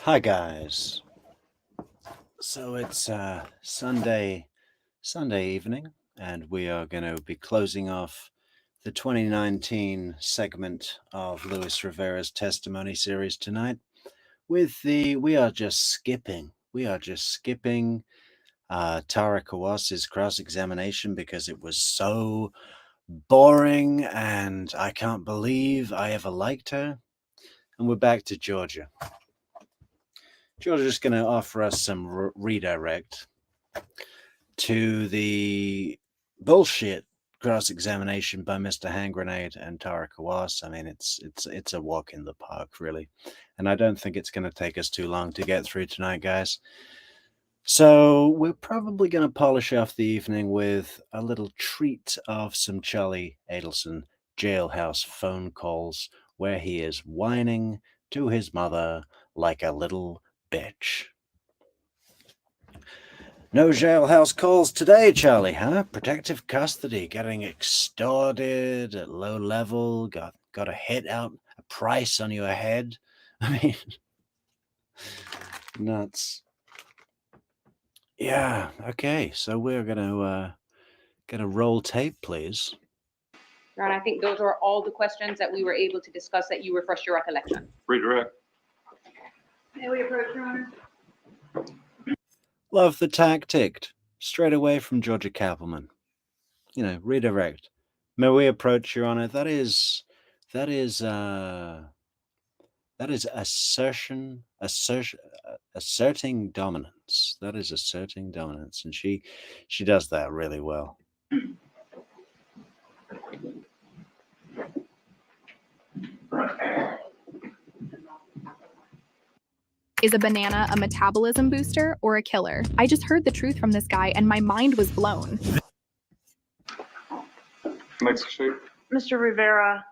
Hi guys. So it's Sunday evening, and we are going to be closing off the 2019 segment of Luis Rivera's testimony series tonight with the we are just skipping Tara Kawas's cross-examination because it was so boring and I can't believe I ever liked her. And we're back to Georgia. Georgia's going to offer us some redirect to the bullshit cross-examination by Mr. Hand Grenade and Tara Kawas. I mean, it's a walk in the park, really. And I don't think it's going to take us too long to get through tonight, guys. So we're probably going to polish off the evening with a little treat of some Charlie Adelson jailhouse phone calls where he is whining to his mother like a little bitch. No jailhouse calls today, Charlie, huh? Protective custody, getting extorted at low level, got a hit out, a price on your head. I mean, nuts. Yeah, okay, so we're gonna roll tape, please. And I think those are all the questions that we were able to discuss that you refresh your recollection. Redirect. May we approach, Your Honor? Love the tactic. Straight away from Georgia Kappelman. You know, redirect. May we approach, Your Honor? That is asserting dominance. That is asserting dominance, and she does that really well. Is a banana a metabolism booster or a killer? I just heard the truth from this guy and my mind was blown. Next shape. Mr. Rivera,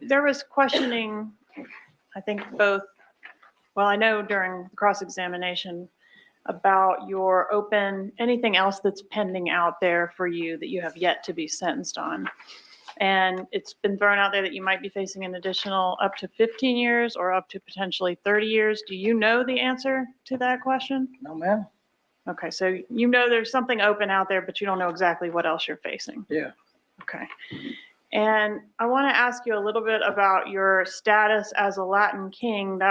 there was questioning, I think I know during the cross-examination about your anything else that's pending out there for you that you have yet to be sentenced on. And it's been thrown out there that you might be facing an additional up to 15 years or up to potentially 30 years. Do you know the answer to that question? No, ma'am. Okay, so you know there's something open out there, but you don't know exactly what else you're facing. Yeah. Okay. And I want to ask you a little bit about your status as a Latin king.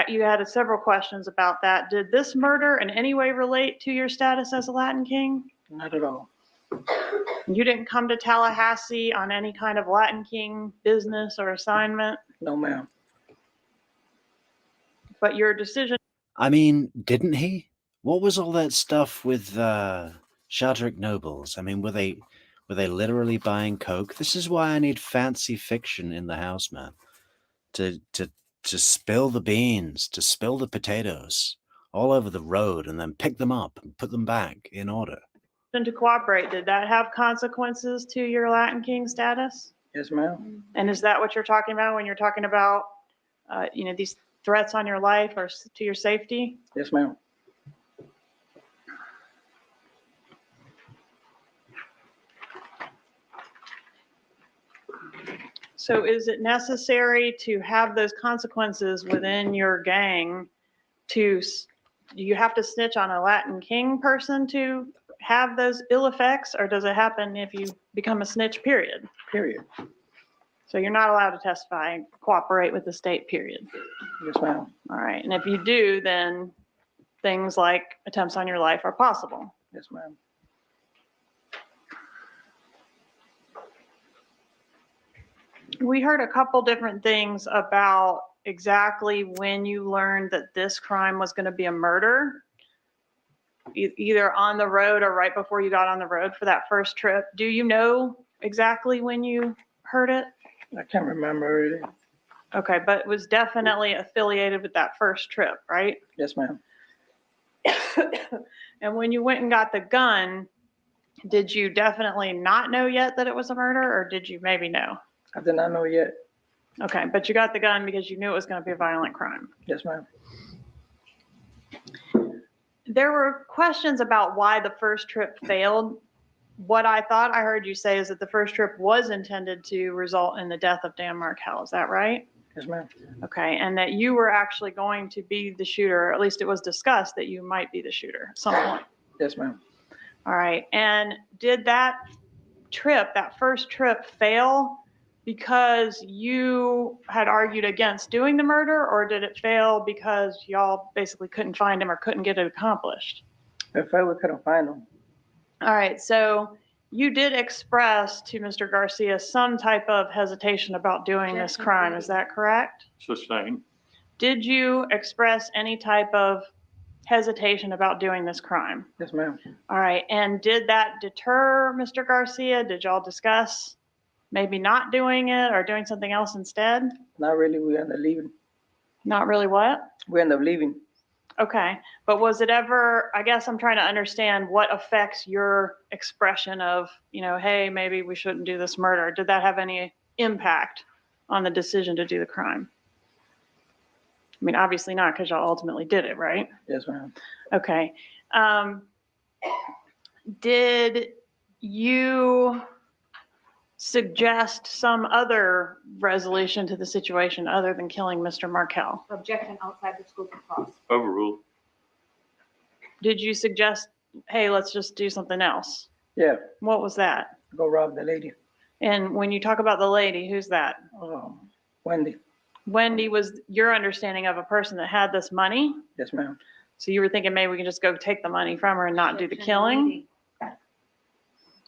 You had several questions about that. Did this murder in any way relate to your status as a Latin king? Not at all. You didn't come to Tallahassee on any kind of Latin king business or assignment? No, ma'am. But your decision... I mean, didn't he? What was all that stuff with Shadrick Nobles? I mean, were they literally buying coke? This is why I need fancy fiction in the house, man. To spill the beans, to spill the potatoes all over the road and then pick them up and put them back in order. To cooperate, did that have consequences to your Latin king status? Yes, ma'am. And is that what you're talking about when you're talking about, these threats on your life or to your safety? Yes, ma'am. So is it necessary to have those consequences within your gang do you have to snitch on a Latin king person to have those ill effects, or does it happen if you become a snitch, period? Period. So you're not allowed to testify and cooperate with the state, period? Yes, ma'am. All right, and if you do, then things like attempts on your life are possible? Yes, ma'am. We heard a couple different things about exactly when you learned that this crime was going to be a murder, either on the road or right before you got on the road for that first trip. Do you know exactly when you heard it? I can't remember it. Okay, but it was definitely affiliated with that first trip, right? Yes, ma'am. And when you went and got the gun, did you definitely not know yet that it was a murder, or did you maybe know? I did not know yet. Okay, but you got the gun because you knew it was going to be a violent crime. Yes, ma'am. There were questions about why the first trip failed. What I thought I heard you say is that the first trip was intended to result in the death of Dan Markell. Is that right? Yes, ma'am. Okay, and that you were actually going to be the shooter, or at least it was discussed that you might be the shooter at some point. Yes, ma'am. All right, and did that trip, that first trip, fail because you had argued against doing the murder, or did it fail because y'all basically couldn't find him or couldn't get it accomplished? If I we couldn't find him. All right, so you did express to Mr. Garcia some type of hesitation about doing this crime, is that correct? Sustained. Did you express any type of hesitation about doing this crime? Yes, ma'am. All right, and did that deter Mr. Garcia? Did y'all discuss maybe not doing it or doing something else instead? Not really. We ended up leaving. Not really what? We ended up leaving. Okay, but was it ever, I guess I'm trying to understand what affects your expression of, you know, hey, maybe we shouldn't do this murder. Did that have any impact on the decision to do the crime? I mean, obviously not, because y'all ultimately did it, right? Yes, ma'am. Okay. Did you suggest some other resolution to the situation other than killing Mr. Markel? Objection outside the scope of cross. Overruled. Did you suggest, hey, let's just do something else? Yeah. What was that? Go rob the lady. And when you talk about the lady, who's that? Wendy. Wendy was your understanding of a person that had this money? Yes, ma'am. So you were thinking maybe we can just go take the money from her and not do the killing?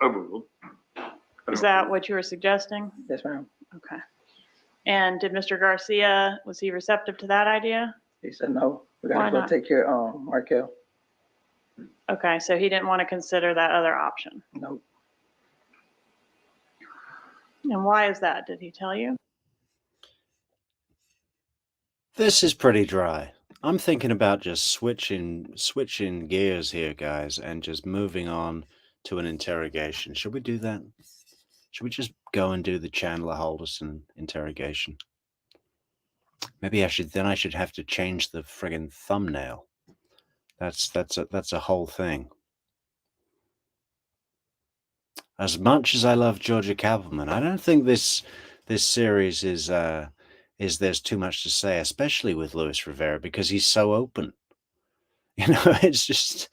Overruled. Is that what you were suggesting? Yes, ma'am. Okay. And did Mr. Garcia, was he receptive to that idea? He said no. We Why gotta go not? take care of Markel. Okay, so he didn't want to consider that other option. No. And why is that? Did he tell you? This is pretty dry. I'm thinking about just switching gears here, guys, and just moving on to an interrogation. Should we do that? Should we just go and do the Chandler Halderson interrogation? Maybe I should have to change the friggin' thumbnail. That's a whole thing. As much as I love Georgia Cappleman, I don't think this series is there's too much to say, especially with Luis Rivera, because he's so open. You know, it's just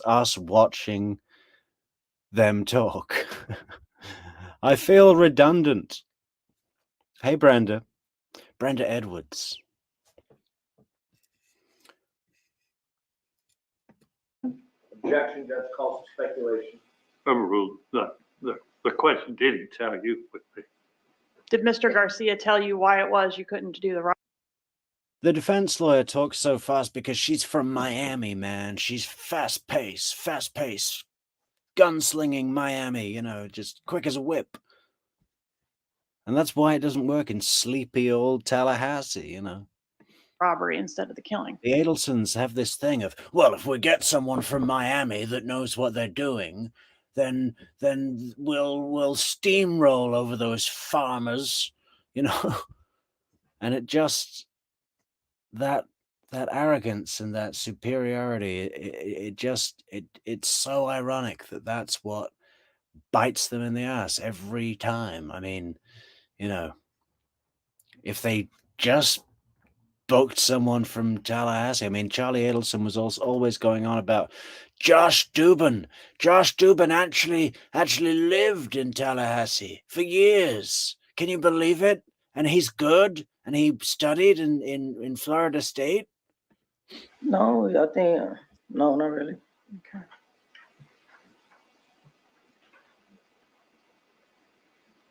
us watching them talk. I feel redundant. Hey, Brenda Edwards. Objection, that's called speculation. Overruled. The question, did he tell you? Did Mr. Garcia tell you why it was you couldn't do the right? The defense lawyer talks so fast because she's from Miami, man. She's fast-paced, gunslinging Miami, you know, just quick as a whip. And that's why it doesn't work in sleepy old Tallahassee, you know. Robbery instead of the killing. The Adelsons have this thing of, well, if we get someone from Miami that knows what they're doing, then we'll steamroll over those farmers, you know. And it just that arrogance and that superiority, it's so ironic that that's what bites them in the ass every time. I mean, you know, if they just booked someone from Tallahassee. I mean, Charlie Adelson was also always going on about Josh Dubin. Josh Dubin actually lived in Tallahassee for years. Can you believe it? And he's good, and he studied in Florida State. No, I think no, not really. Okay.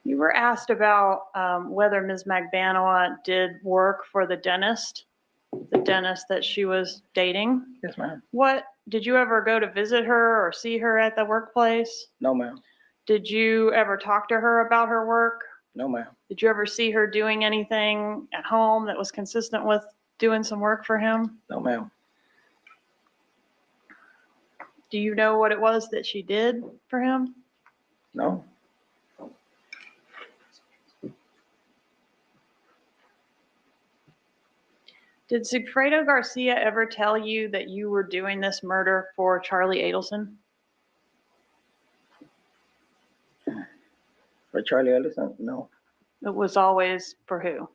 You were asked about whether Ms. Magbanoa did work for the dentist that she was dating. Yes, ma'am. What, did you ever go to visit her or see her at the workplace? No, ma'am. Did you ever talk to her about her work? No, ma'am. Did you ever see her doing anything at home that was consistent with doing some work for him? No, ma'am. Do you know what it was that she did for him? No. Did Sigfredo Garcia ever tell you that you were doing this murder for Charlie Adelson? For Charlie Ellison? No. It was always for who?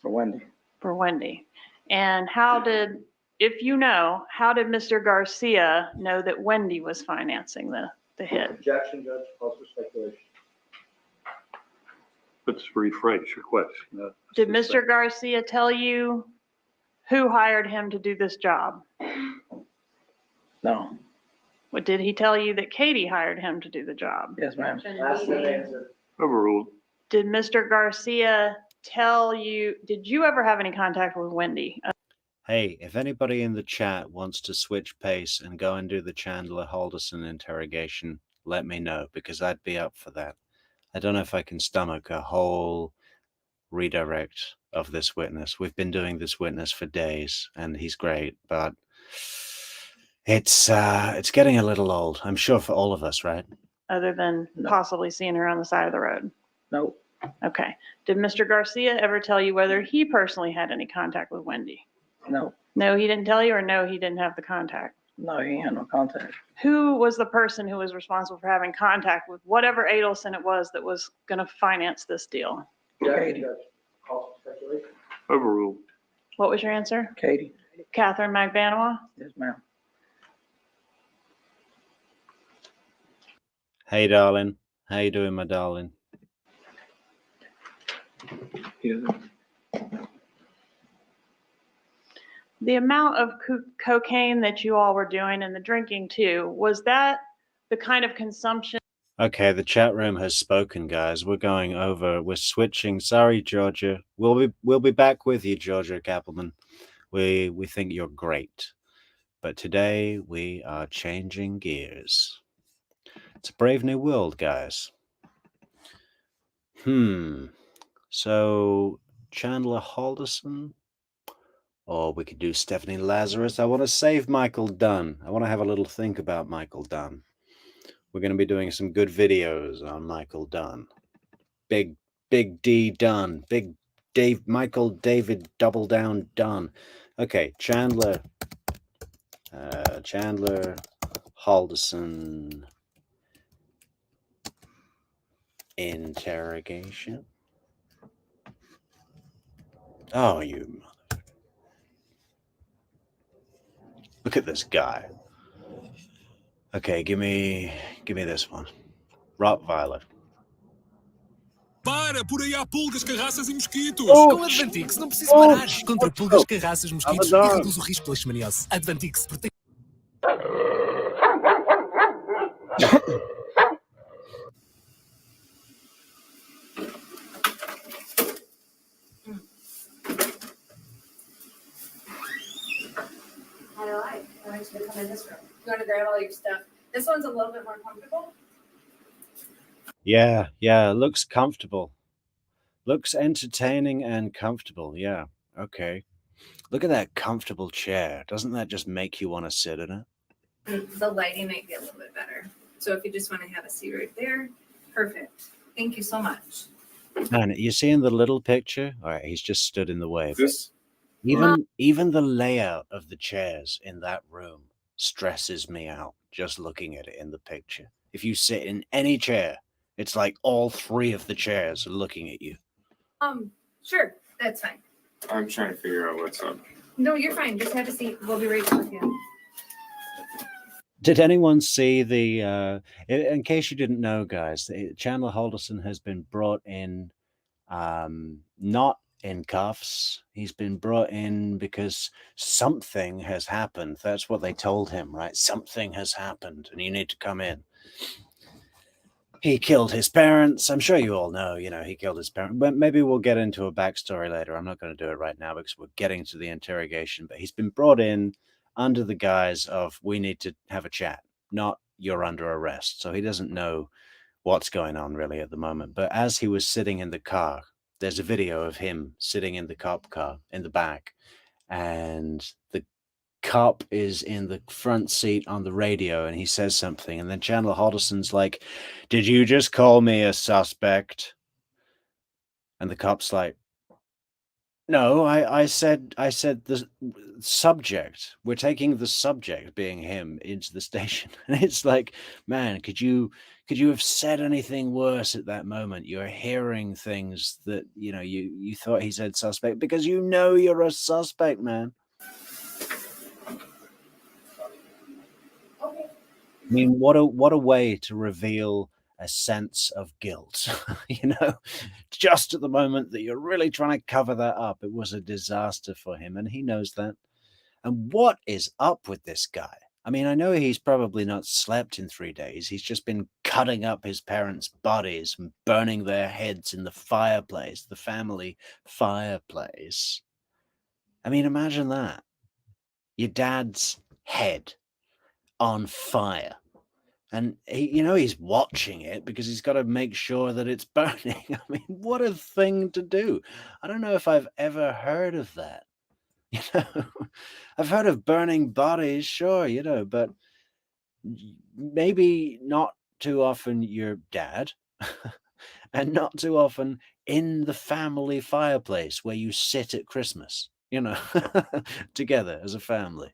For Wendy. For Wendy. And how did Mr. Garcia know that Wendy was financing the hit? Objection, Judge, calls for speculation. Let's rephrase your question. Did Mr. Garcia tell you who hired him to do this job? No. What, did he tell you that Katie hired him to do the job? Yes, ma'am. Ask and answer. Overruled. Did Mr. Garcia did you ever have any contact with Wendy? Hey, if anybody in the chat wants to switch pace and go and do the Chandler Halderson interrogation, let me know, because I'd be up for that. I don't know if I can stomach a whole redirect of this witness. We've been doing this witness for days, and he's great, but it's getting a little old. I'm sure for all of us, right? Other than No. possibly seeing her on the side of the road? No. Okay. Did Mr. Garcia ever tell you whether he personally had any contact with Wendy? No. No, he didn't tell you, or no, he didn't have the contact? No, he ain't had no contact. Who was the person who was responsible for having contact with whatever Adelson it was that was going to finance this deal? Objection, Judge, calls for speculation. Overruled. What was your answer? Katie. Catherine McBanoa? Yes, ma'am. Hey, darling. How you doing, my darling? The amount of cocaine that you all were doing and the drinking too, was that the kind of consumption? Okay, the chat room has spoken, guys. We're switching. Sorry, Georgia. We'll be back with you, Georgia Kappelman. We think you're great. But today we are changing gears. It's a brave new world, guys. So Chandler Halderson, or we could do Stephanie Lazarus. I want to save Michael Dunn. I want to have a little think about Michael Dunn. We're going to be doing some good videos on Michael Dunn. Big D Dunn. Michael David Double Down Dunn. Okay, Chandler Halderson interrogation. Oh, you mother. Look at this guy. Okay, give me this one. Rottweiler. Para, por aí há pulgas, carraças e mosquitos. Com a Advantix não preciso parar. Contra pulgas, carraças, mosquitos e reduz o risco de leishmaniose. Advantix protege. I want you to come in this room. You want to grab all your stuff. This one's a little bit more comfortable. Yeah, looks comfortable. Looks entertaining and comfortable. Yeah, okay. Look at that comfortable chair. Doesn't that just make you want to sit in it? The lighting might be a little bit better. So if you just want to have a seat right there, perfect. Thank you so much. And you see in the little picture? All right, he's just stood in the way. This? Even the layout of the chairs in that room stresses me out just looking at it in the picture. If you sit in any chair, it's like all three of the chairs are looking at you. Sure, that's fine. I'm trying to figure out what's up. No, you're fine. Just have a seat. We'll be right with you. Did anyone see in case you didn't know, guys, Chandler Halderson has been brought in, not in cuffs. He's been brought in because something has happened. That's what they told him, right? Something has happened and you need to come in. He killed his parents. I'm sure you all know, he killed his parents. But maybe we'll get into a backstory later. I'm not going to do it right now because we're getting to the interrogation. But he's been brought in under the guise of we need to have a chat, not you're under arrest. So he doesn't know what's going on really at the moment. But as he was sitting in the car, there's a video of him sitting in the cop car in the back. And the cop is in the front seat on the radio and he says something. And then Chandler Halderson's like, "Did you just call me a suspect?" And the cop's like, No, I said the subject. We're taking the subject, being him, into the station, and it's like, man, could you have said anything worse at that moment? You're hearing things that you thought he said suspect because you're a suspect, man. I mean, what a way to reveal a sense of guilt, just at the moment that you're really trying to cover that up. It was a disaster for him, and he knows that. And what is up with this guy? I mean, I know he's probably not slept in 3 days. He's just been cutting up his parents' bodies and burning their heads in the fireplace, the family fireplace. I mean, imagine that. Your dad's head on fire. And he's watching it because he's got to make sure that it's burning. I mean, what a thing to do. I don't know if I've ever heard of that. I've heard of burning bodies, sure, but maybe not too often your dad and not too often in the family fireplace where you sit at Christmas, together as a family.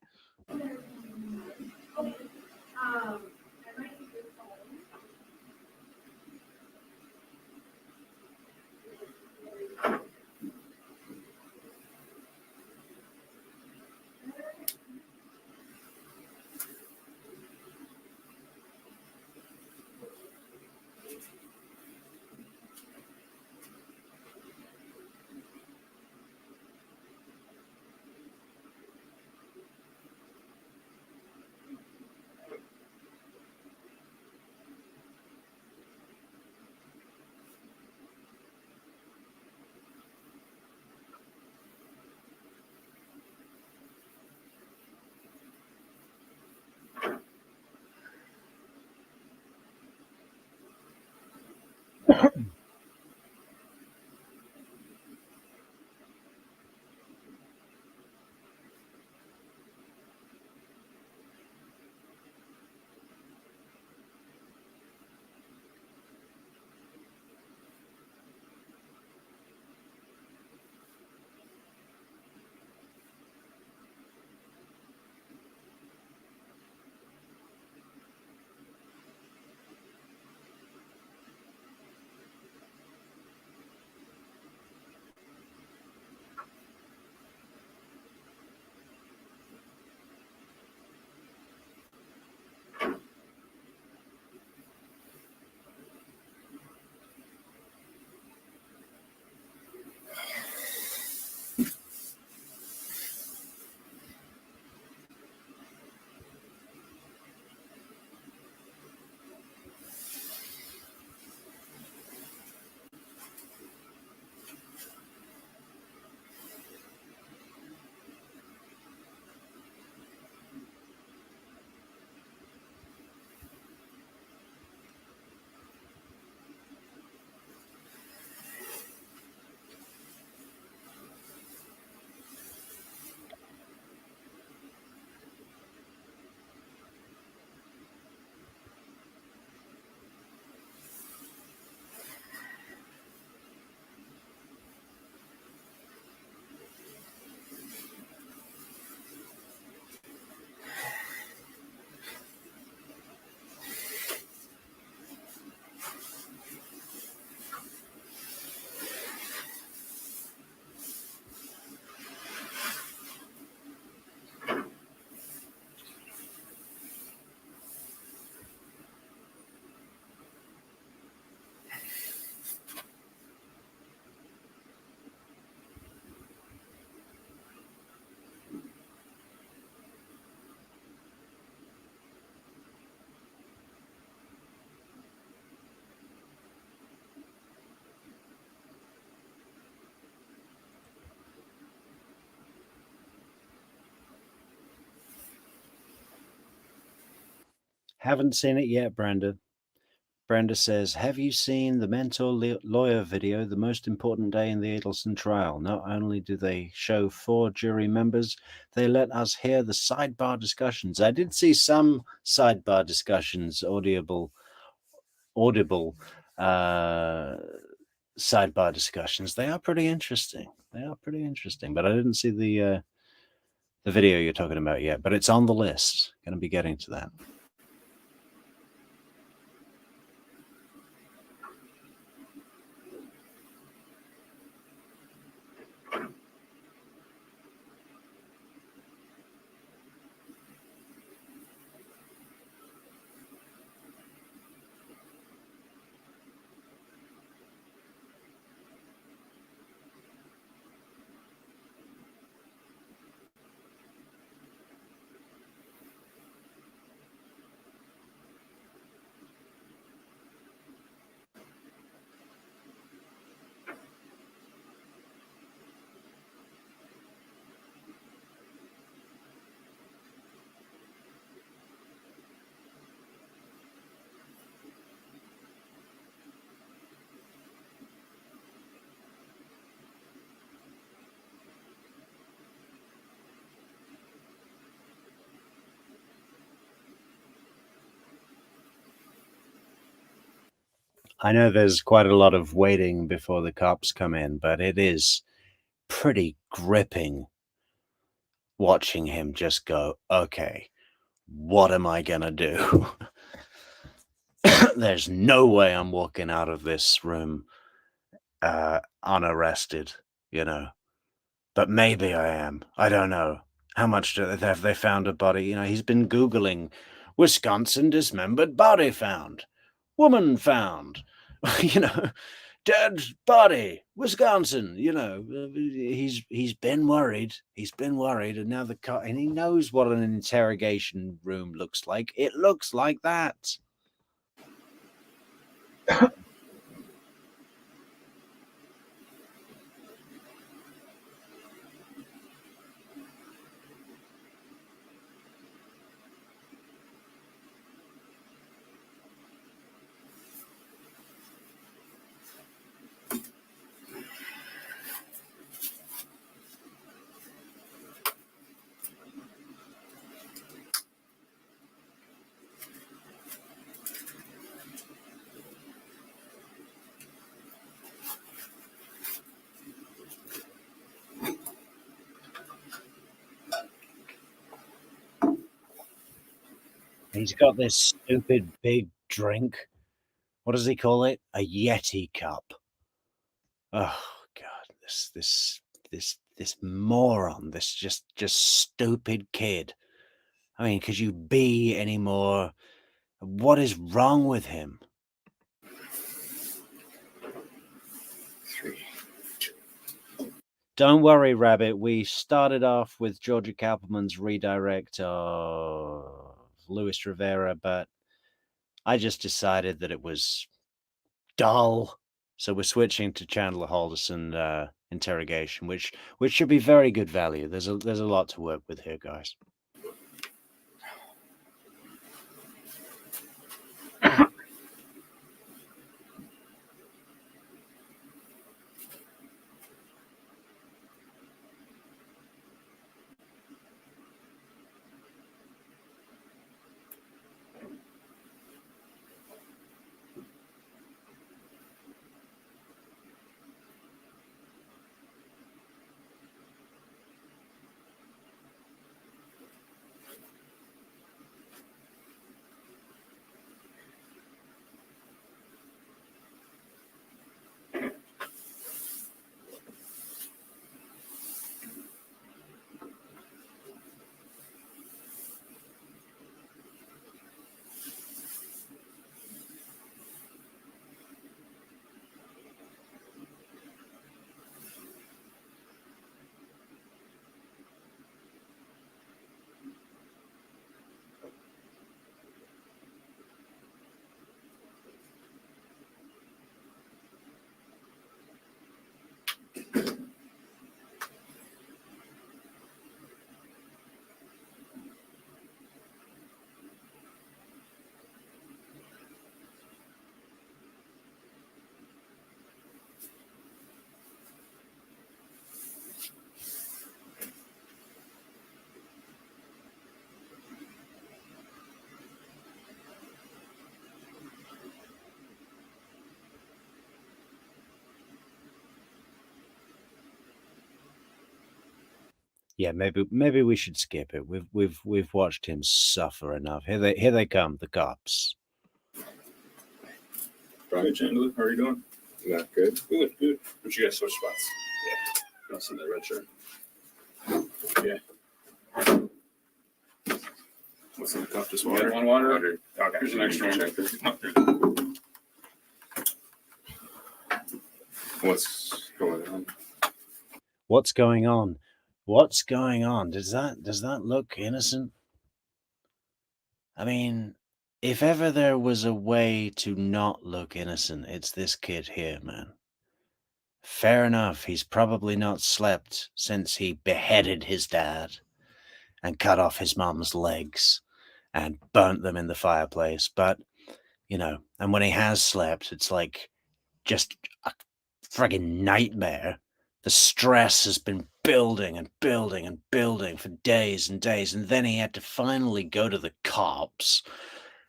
Haven't seen it yet, Brenda. Brenda says, have you seen the mentor lawyer video, the most important day in the Adelson trial? Not only do they show 4 jury members, they let us hear the sidebar discussions. I did see some sidebar discussions, audible sidebar discussions. They are pretty interesting. But I didn't see the video you're talking about yet. But it's on the list. Going to be getting to that. I know there's quite a lot of waiting before the cops come in, but it is pretty gripping watching him just go, okay, what am I gonna do? There's no way I'm walking out of this room unarrested, you know. But maybe I am. I don't know. How much have they found a body? You know, he's been Googling Wisconsin dismembered body found. Woman found. You know, dead body, Wisconsin. You know, he's been worried. He's been worried, and now and he knows what an interrogation room looks like. It looks like that. He's got this stupid big drink. What does he call it? A Yeti cup. Oh God, this moron, this just stupid kid. I mean, could you be any more? What is wrong with him? Don't worry, Rabbit. We started off with Georgia Kappelman's redirect of Luis Rivera, but I just decided that it was dull. So we're switching to Chandler Halderson interrogation, which should be very good value. There's a lot to work with here, guys. Yeah, maybe we should skip it. We've watched him suffer enough. Here they come, the cops. Brian, Chandler, how are you doing? Not good. Good, good. But you guys switch spots. Yeah. I'll send that red shirt. Yeah. What's in the cup? Just water? One water? Okay. Here's an extra one. What's going on? What's going on? What's going on? Does that look innocent? I mean, if ever there was a way to not look innocent, it's this kid here, man. Fair enough, he's probably not slept since he beheaded his dad and cut off his mom's legs and burnt them in the fireplace. But, you know, and when he has slept, it's like just a friggin' nightmare. The stress has been building and building and building for days and days. And then he had to finally go to the cops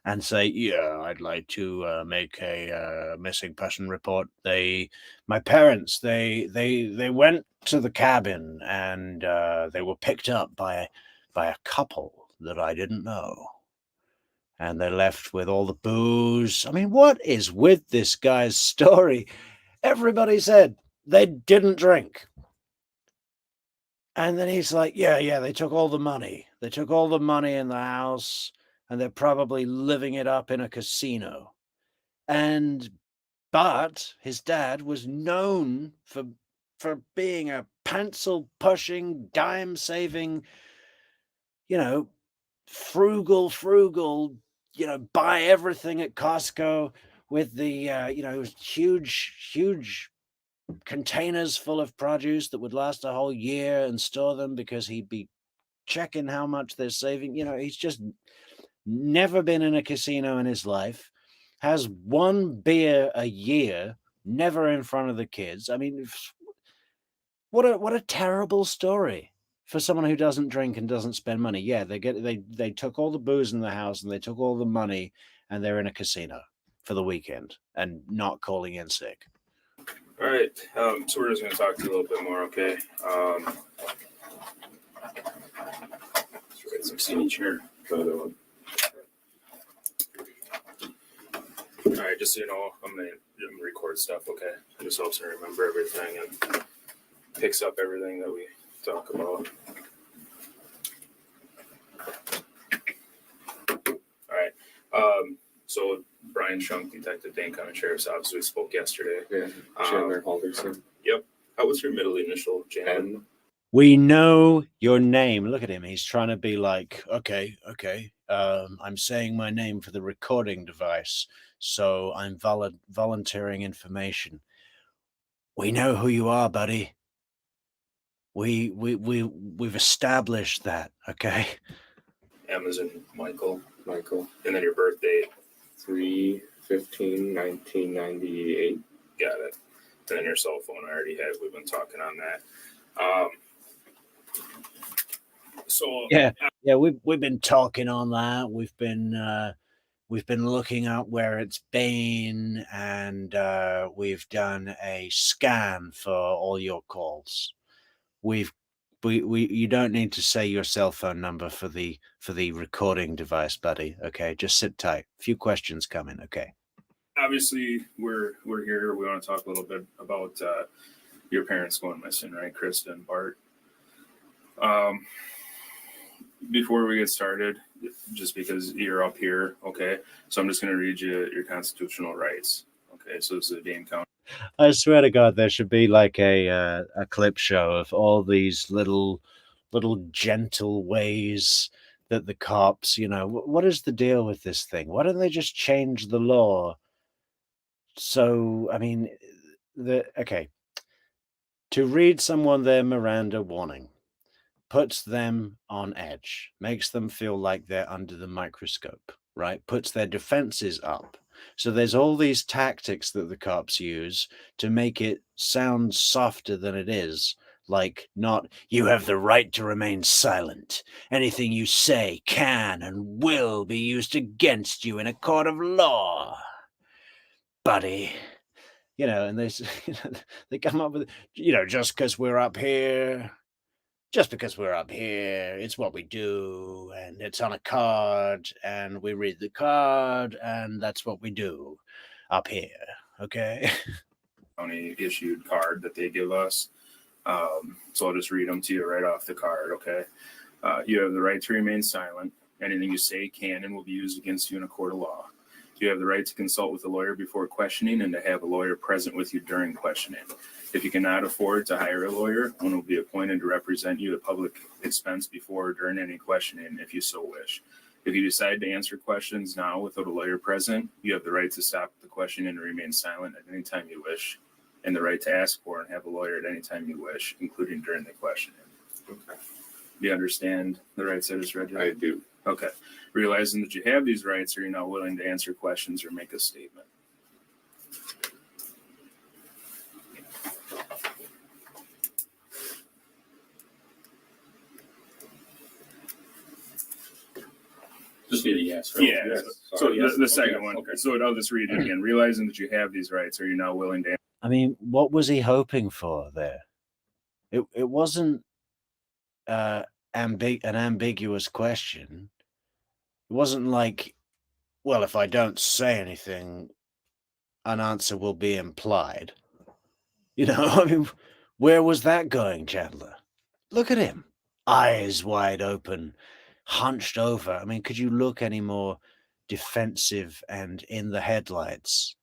and say, yeah, I'd like to make a missing person report. My parents, they went to the cabin and they were picked up by a couple that I didn't know. And they left with all the booze. I mean, what is with this guy's story? Everybody said they didn't drink. And then he's like, yeah, they took all the money. They took all the money in the house, and they're probably living it up in a casino. But his dad was known for being a pencil-pushing, dime-saving, frugal, buy everything at Costco with the, huge containers full of produce that would last a whole year and store them because he'd be checking how much they're saving. He's just never been in a casino in his life, has one beer a year, never in front of the kids. I mean, what a terrible story for someone who doesn't drink and doesn't spend money. Yeah, they took all the booze in the house and they took all the money and they're in a casino for the weekend and not calling in sick. All right. So we're just going to talk to you a little bit more, okay? Let's write some seat here. All right, just so you know, I'm gonna record stuff, okay? It just helps me remember everything and picks up everything that we talk about. All right. So Brian Shunk, Detective Dane County Sheriff's Office, we spoke yesterday. Yeah, Chandler Halderson. Yep. How was your middle initial, Jan? We know your name. Look at him. He's trying to be like, okay. I'm saying my name for the recording device, so I'm volunteering information. We know who you are, buddy. We've established that, okay? Amazon Michael. And then your birth date. 3/15/1998. Got it. And then your cell phone I already have. We've been talking on that. So yeah, we've been talking on that. We've been looking at where it's been, and we've done a scan for all your calls. You don't need to say your cell phone number for the recording device, buddy. Okay, just sit tight. A few questions coming. Okay. Obviously, we're here. We want to talk a little bit about your parents going missing, right, Krista and Bart. Before we get started, just because you're up here, okay, so I'm just going to read you your constitutional rights. Okay, so this is a Dane County. I swear to God, there should be like a clip show of all these little gentle ways that the cops, what is the deal with this thing? Why don't they just change the law? So, I mean, to read someone their Miranda warning puts them on edge, makes them feel like they're under the microscope, right? Puts their defenses up. So there's all these tactics that the cops use to make it sound softer than it is. Like, not, you have the right to remain silent. Anything you say can and will be used against you in a court of law, buddy. And they come up with, just because we're up here just because we're up here, it's what we do, and it's on a card, and we read the card, and that's what we do up here, okay? County issued card that they give us. So I'll just read them to you right off the card, okay? You have the right to remain silent. Anything you say can and will be used against you in a court of law. You have the right to consult with a lawyer before questioning and to have a lawyer present with you during questioning. If you cannot afford to hire a lawyer, one will be appointed to represent you at public expense before or during any questioning, if you so wish. If you decide to answer questions now without a lawyer present, you have the right to stop the questioning and remain silent at any time you wish, and the right to ask for and have a lawyer at any time you wish, including during the questioning. Okay. Do you understand the rights I just read you? I do. Okay. Realizing that you have these rights, are you now willing to answer questions or make a statement? Just need a yes, right? Yeah. Yes. So Sorry, yes. the second Okay. one. Okay. So I'll just read it again. Realizing that you have these rights, are you now willing to? I mean, what was he hoping for there? It wasn't an ambiguous question. It wasn't like, well, if I don't say anything, an answer will be implied. You know, I mean, where was that going, Chandler? Look at him. Eyes wide open, hunched over. I mean, could you look any more defensive and in the headlights?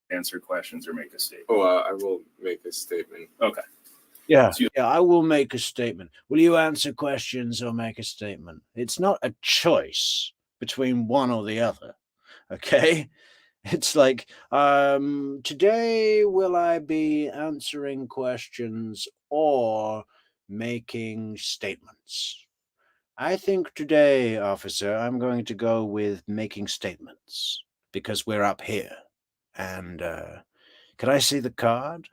Answer questions or make a statement. Oh, I will make a statement. Okay. Yeah, I will make a statement. Will you answer questions or make a statement? It's not a choice between one or the other, okay? It's like, today will I be answering questions or making statements? I think today, officer, I'm going to go with making statements because we're up here. And can I see the card?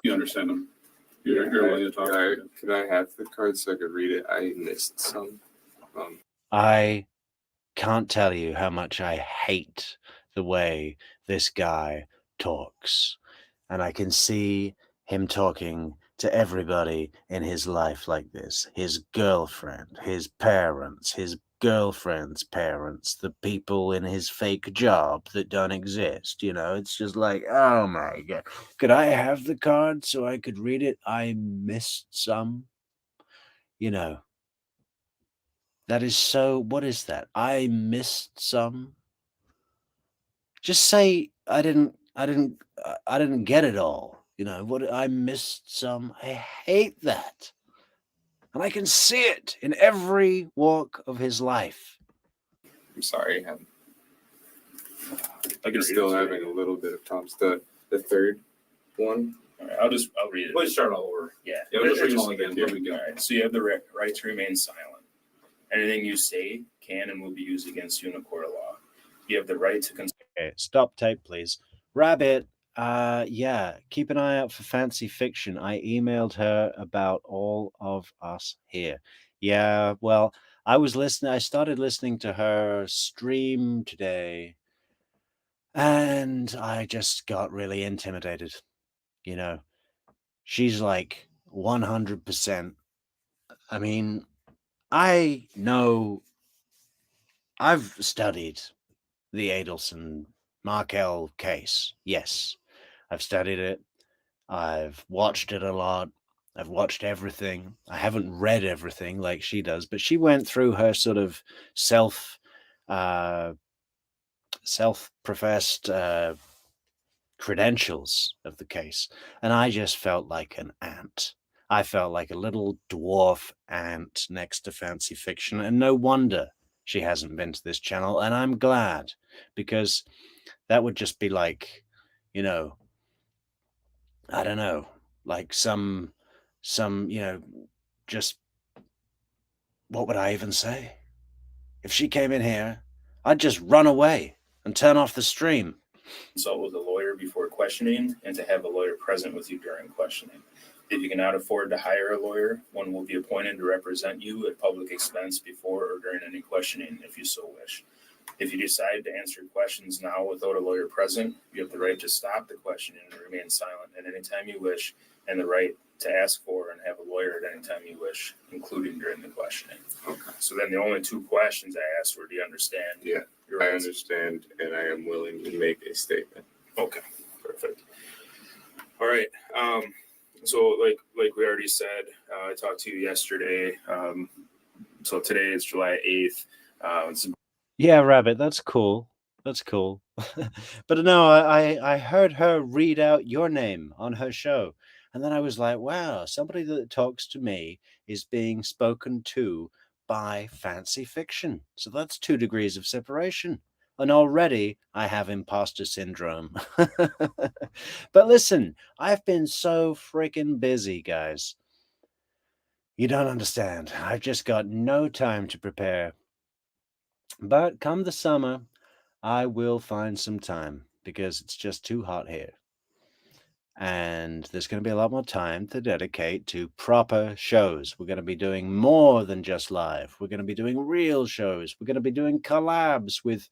You understand them? You're willing to talk? Could I have the card so I could read it? I missed some. I can't tell you how much I hate the way this guy talks. And I can see him talking to everybody in his life like this. His girlfriend, his parents, his girlfriend's parents, the people in his fake job that don't exist. You know, it's just like, oh my God. Could I have the card so I could read it? I missed some. You know, that is so, what is that? I missed some. Just say I didn't get it all. You know, what I missed some. I hate that. And I can see it in every walk of his life. I'm sorry. I'm still having a little bit of Tom's. The third one. All right, I'll read it. Let's start all over. Yeah. We'll just read them all again. Here we go. All right. So you have the right to remain silent. Anything you say can and will be used against you in a court of law. You have the right to consult. Okay, stop tape, please. Rabbit, yeah, keep an eye out for Fancy Fiction. I emailed her about all of us here. Yeah, well, I started listening to her stream today, and I just got really intimidated. You know, she's like 100%. I mean, I know I've studied the Adelson Markel case. Yes, I've studied it. I've watched it a lot. I've watched everything. I haven't read everything like she does, but she went through her sort of self-professed credentials of the case, and I just felt like an ant. I felt like a little dwarf ant next to Fancy Fiction, and no wonder she hasn't been to this channel, and I'm glad, because that would just be like, you know, I don't know, like some, you know, just, what would I even say? If she came in here, I'd just run away and turn off the stream. Consult with a lawyer before questioning and to have a lawyer present with you during questioning. If you cannot afford to hire a lawyer, one will be appointed to represent you at public expense before or during any questioning, if you so wish. If you decide to answer questions now without a lawyer present, you have the right to stop the questioning and remain silent at any time you wish, and the right to ask for and have a lawyer lawyer at any time you wish, including during the questioning. Okay. So then the only 2 questions I asked were, do you understand? Yeah, your I rights? understand, and I am willing to make a statement. Okay, perfect. All right. So like we already said, I talked to you yesterday. So today is July 8th. Yeah, Rabbit, that's cool. That's cool. But no, I heard her read out your name on her show. And then I was like, wow, somebody that talks to me is being spoken to by fancy fiction. So that's 2 degrees of separation. And already I have imposter syndrome. But listen, I've been so freaking busy, guys. You don't understand. I've just got no time to prepare. But come the summer, I will find some time because it's just too hot here. And there's going to be a lot more time to dedicate to proper shows. We're going to be doing more than just live. We're going to be doing real shows. We're going to be doing collabs with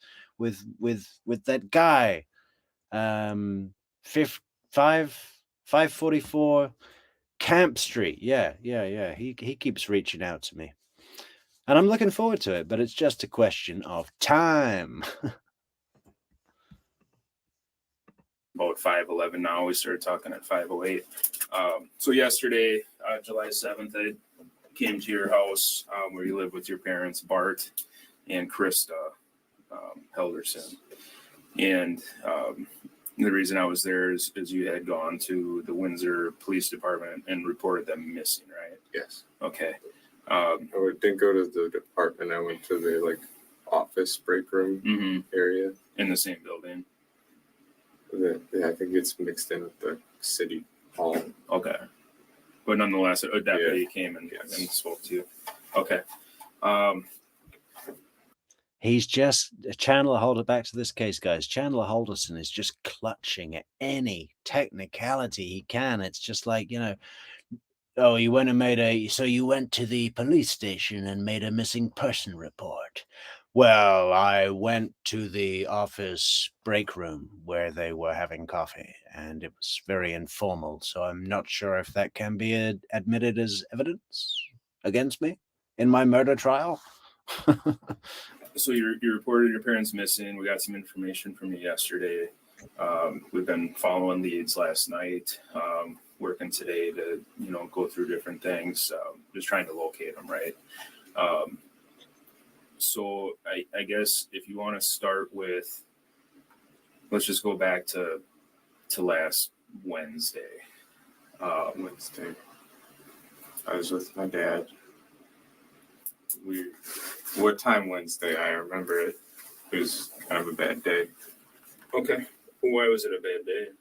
that guy. 544 Camp Street. Yeah. He keeps reaching out to me. And I'm looking forward to it, but it's just a question of time. About 5:11 now. We started talking at 5:08. So yesterday, July 7th, I came to your house where you live with your parents, Bart and Krista Halderson. And the reason I was there is you had gone to the Windsor Police Department and reported them missing, right? Yes. Okay. I didn't go to the department. I went to the office break room area in the same building. I think it's mixed in with the city hall. Okay. But nonetheless, a deputy came and spoke to you. Okay. He's just Chandler Halder. Back to this case, guys. Chandler Halderson is just clutching at any technicality he can. It's just like, oh, you went to the police station and made a missing person report. Well, I went to the office break room where they were having coffee, and it was very informal. So I'm not sure if that can be admitted as evidence against me in my murder trial. So you reported your parents missing. We got some information from you yesterday. We've been following leads last night, working today to, go through different things, just trying to locate them, right? So I guess if you want to start with, let's just go back to last Wednesday. Wednesday. I was with my dad. What time Wednesday? I remember it. It was kind of a bad day. Okay. Why was it a bad day?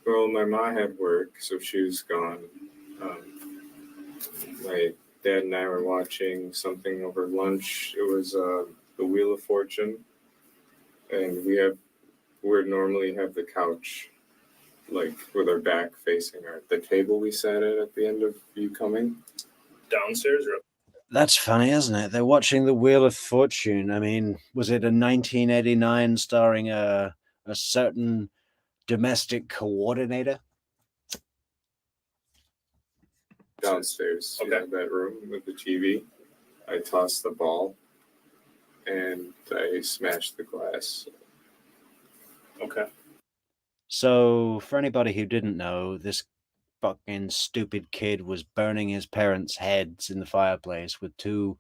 Well, my mom had work, so she was gone. My dad and I were watching something over lunch. It was the Wheel of Fortune, and we normally have the couch, with our back facing the table we sat at the end of you coming. Downstairs or up? That's funny, isn't it? They're watching the Wheel of Fortune. I mean, was it a 1989 starring a certain domestic coordinator? Downstairs, okay. That room with the TV. I tossed the ball, and I smashed the glass. Okay. So, for anybody who didn't know, this fucking stupid kid was burning his parents' heads in the fireplace with two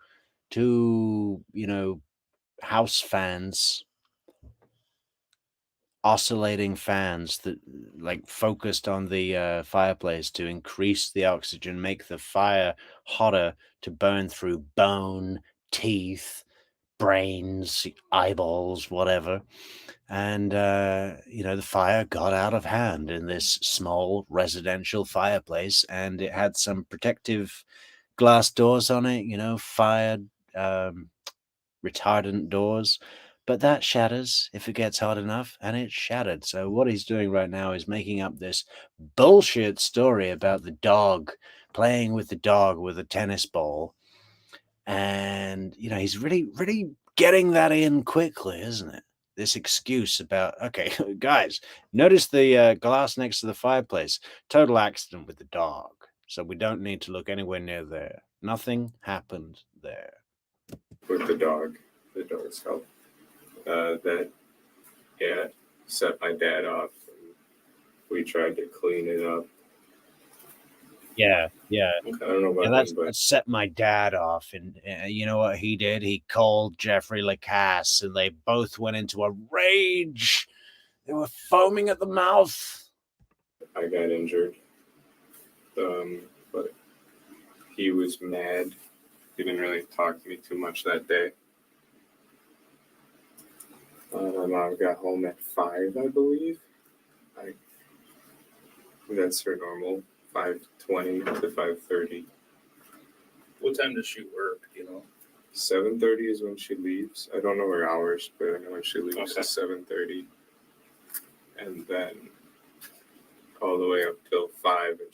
house fans, oscillating fans that focused on the fireplace to increase the oxygen, make the fire hotter to burn through bone, teeth, brains, eyeballs, whatever. And, the fire got out of hand in this small residential fireplace, and it had some protective glass doors on it, fire retardant doors. But that shatters if it gets hot enough, and it shattered. So what he's doing right now is making up this bullshit story about the dog, playing with the dog with a tennis ball. And, he's really, really getting that in quickly, isn't it? this excuse about, okay, guys, notice the glass next to the fireplace. Total accident with the dog. So we don't need to look anywhere near there. Nothing happened there. With the dog's help. That, yeah, set my dad off. And we tried to clean it up. Yeah. I don't know about That him, but set my dad off. And you know what he did? He called Jeffrey Lacasse, and they both went into a rage. They were foaming at the mouth. I got injured. But he was mad. He didn't really talk to me too much that day. My mom got home at 5, I believe. That's her normal, 5:20 to 5:30. What time does she work? 7:30 is when she leaves. I don't know her hours, but I know when she leaves Okay. is 7:30. And then all the way up till 5, and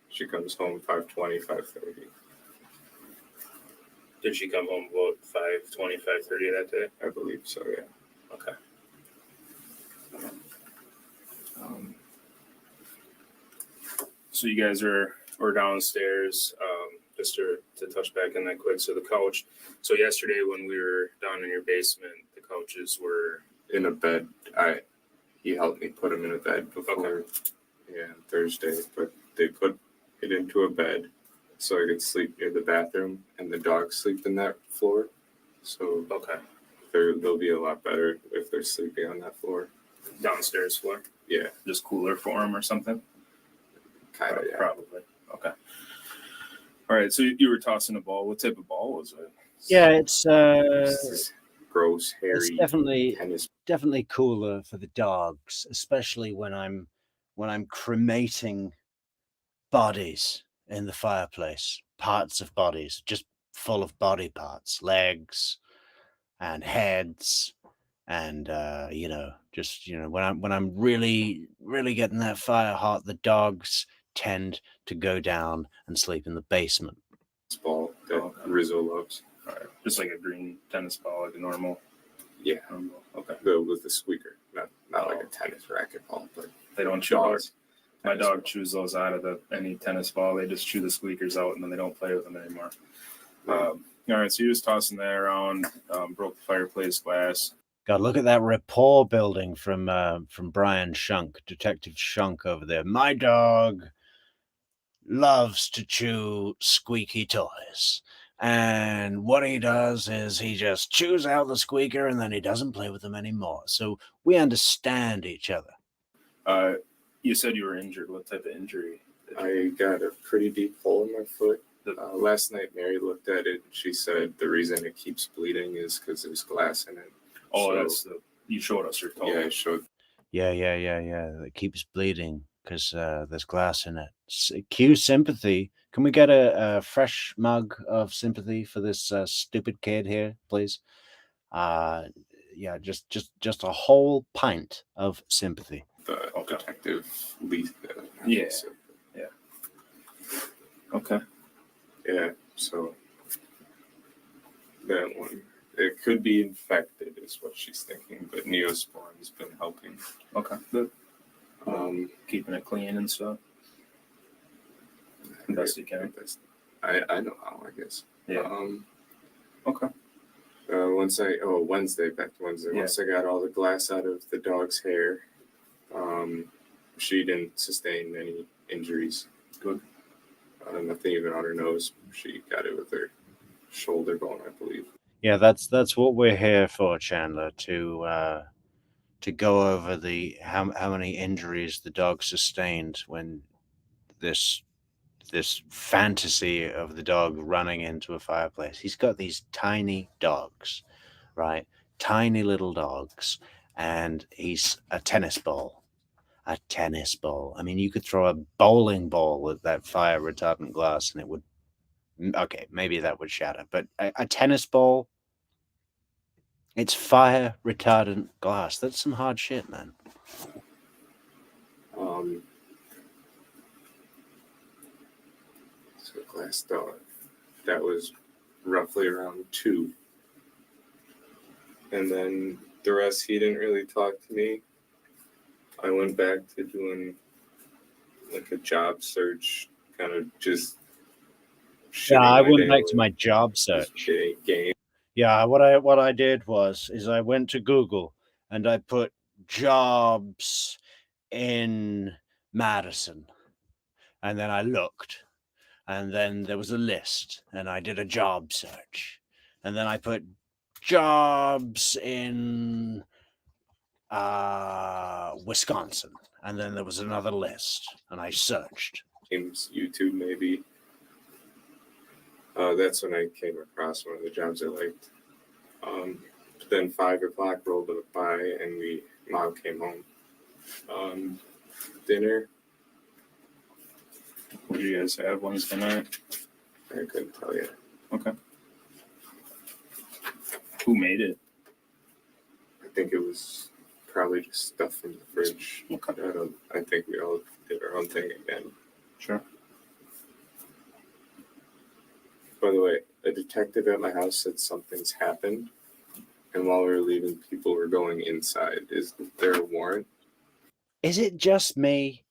she comes home 5:20, 5:30. Did she come home about 5:20, 5:30 that day? I believe so, yeah. Okay. So you guys are downstairs, just to touch back on that quick. So the couch. So yesterday when we were down in your basement, the couches were In a bed. He helped me put him in a bed before, Thursday. But they put it into a bed so I could sleep near the bathroom, and the dogs sleep in that floor. So they'll be a lot better if they're sleeping on that floor. downstairs floor. Yeah, Just cooler for them or something. kind of. Yeah. Probably. Okay. All right. So you were tossing a ball. What type of ball was it? Yeah, it's This gross, hairy it's definitely tennis. definitely cooler for the dogs, especially when I'm cremating bodies in the fireplace, parts of bodies, just full of body parts, legs and heads, and when I'm really getting that fire hot, the dogs tend to go down and sleep in the basement. Ball that Rizzo loves. All right. Just like a green tennis ball, like a normal. Yeah, Okay. with the squeaker, not like a tennis racquetball, but They don't chew dogs. My dog chews those out of any tennis ball. They just chew the squeakers out and then they don't play with them anymore. All right, so you're just tossing that around, broke the fireplace glass. God, look at that rapport building from Brian Shunk, Detective Shunk over there. My dog loves to chew squeaky toys. And what he does is he just chews out the squeaker and then he doesn't play with them anymore. So we understand each other. You said you were injured. What type of injury? I got a pretty deep hole in my foot. Last night, Mary looked at it. She said the reason it keeps bleeding is because there's glass in it. Oh, that's you showed us your toe. Yeah, I showed. Yeah. It keeps bleeding because there's glass in it. Cue sympathy. Can we get a fresh mug of sympathy for this stupid kid here, please? Just a whole pint of sympathy. The detective lead. Yeah. Okay. Yeah, so that one. It could be infected, is what she's thinking, but Neosporin's been helping. Okay. Good. Keeping it clean and stuff. Best you can. I know how, I guess. Yeah. Okay. Wednesday, back to Wednesday. Yeah. Once I got all the glass out of the dog's hair, she didn't sustain any injuries. Good. Nothing even on her nose. She got it with her shoulder bone, I believe. Yeah, that's what we're here for, Chandler, to go over the how many injuries the dog sustained when this fantasy of the dog running into a fireplace. He's got these tiny dogs, right? Tiny little dogs, and he's a tennis ball. A tennis ball. I mean, you could throw a bowling ball at that fire retardant glass and it would, okay, maybe that would shatter, but a tennis ball, it's fire retardant glass. That's some hard shit, man. So glass dog, that was roughly around 2. And then the rest, he didn't really talk to me. I went back to doing like a job search, kind of just. Yeah, I went day back to away, my job just search. game. Yeah, what I did is I went to Google and I put jobs in Madison, and then I looked, and then there was a list, and I did a job search, and then I put jobs in Wisconsin, and then there was another list, and I searched. Games, YouTube, maybe. That's when I came across one of the jobs I liked. Then 5 o'clock rolled by, and Mom came home. Dinner. What do you guys have Wednesday night? I couldn't tell you. Okay. Who made it? I think it was probably just stuff from the fridge. Okay. I think we all did our own thing again. Sure. By the way, a detective at my house said something's happened, and while we were leaving, people were going inside. Is there a warrant? Is it just me?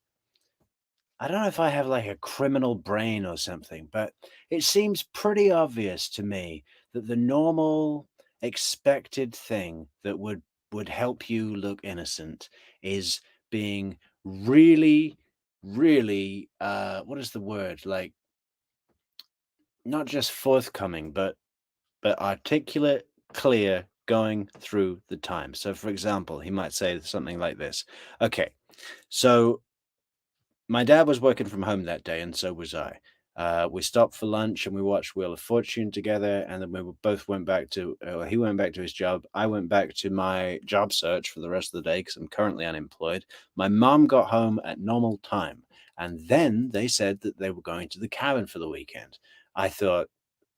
I don't know if I have like a criminal brain or something, but it seems pretty obvious to me that the normal expected thing that would help you look innocent is being really, really what is the word? Like not just forthcoming, but articulate, clear, going through the time. So for example, he might say something like this. Okay, so my dad was working from home that day, and so was I. We stopped for lunch and we watched Wheel of Fortune together, and then we both went back to. He went back to his job. I went back to my job search for the rest of the day because I'm currently unemployed. My mom got home at normal time, and then they said that they were going to the cabin for the weekend. I thought,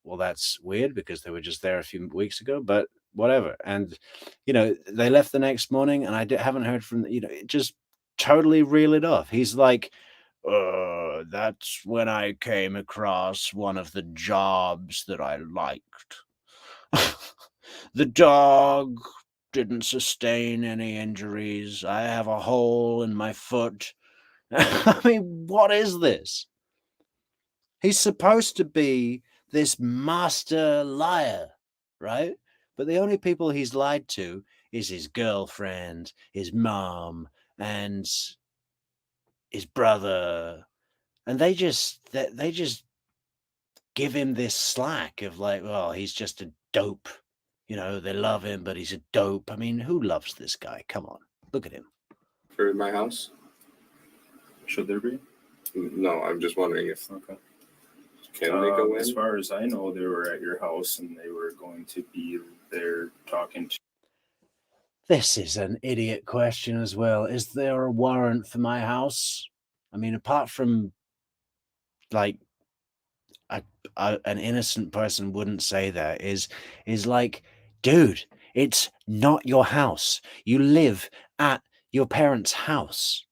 well, that's weird because they were just there a few weeks ago, but whatever. And they left the next morning, and I haven't heard from. It just totally reel it off. He's like, that's when I came across one of the jobs that I liked. The dog didn't sustain any injuries. I have a hole in my foot. I mean, what is this? He's supposed to be this master liar, right? But the only people he's lied to is his girlfriend, his mom, and his brother, and they just give him this slack of like, well, he's just a dope. They love him, but he's a dope. I mean, who loves this guy? Come on, look at him. For my house? Should there be? No, I'm just wondering if. Okay. Can they go in? As far as I know, they were at your house and they were going to be there talking to. This is an idiot question as well. Is there a warrant for my house? I mean, apart from like an innocent person wouldn't say that, is like, dude, it's not your house. You live at your parents' house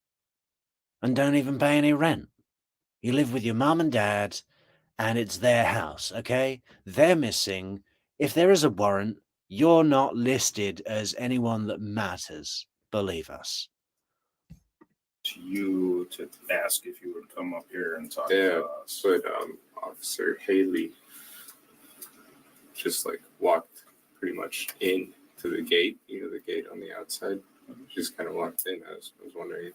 and don't even pay any rent. You live with your mom and dad, and it's their house, okay? They're missing. If there is a warrant, you're not listed as anyone that matters. Believe us. To you to ask if you would come up here and talk Yeah, to us. but Officer Haley just like walked pretty much in to the gate, the gate on the outside. Just kind of walked in. I was wondering.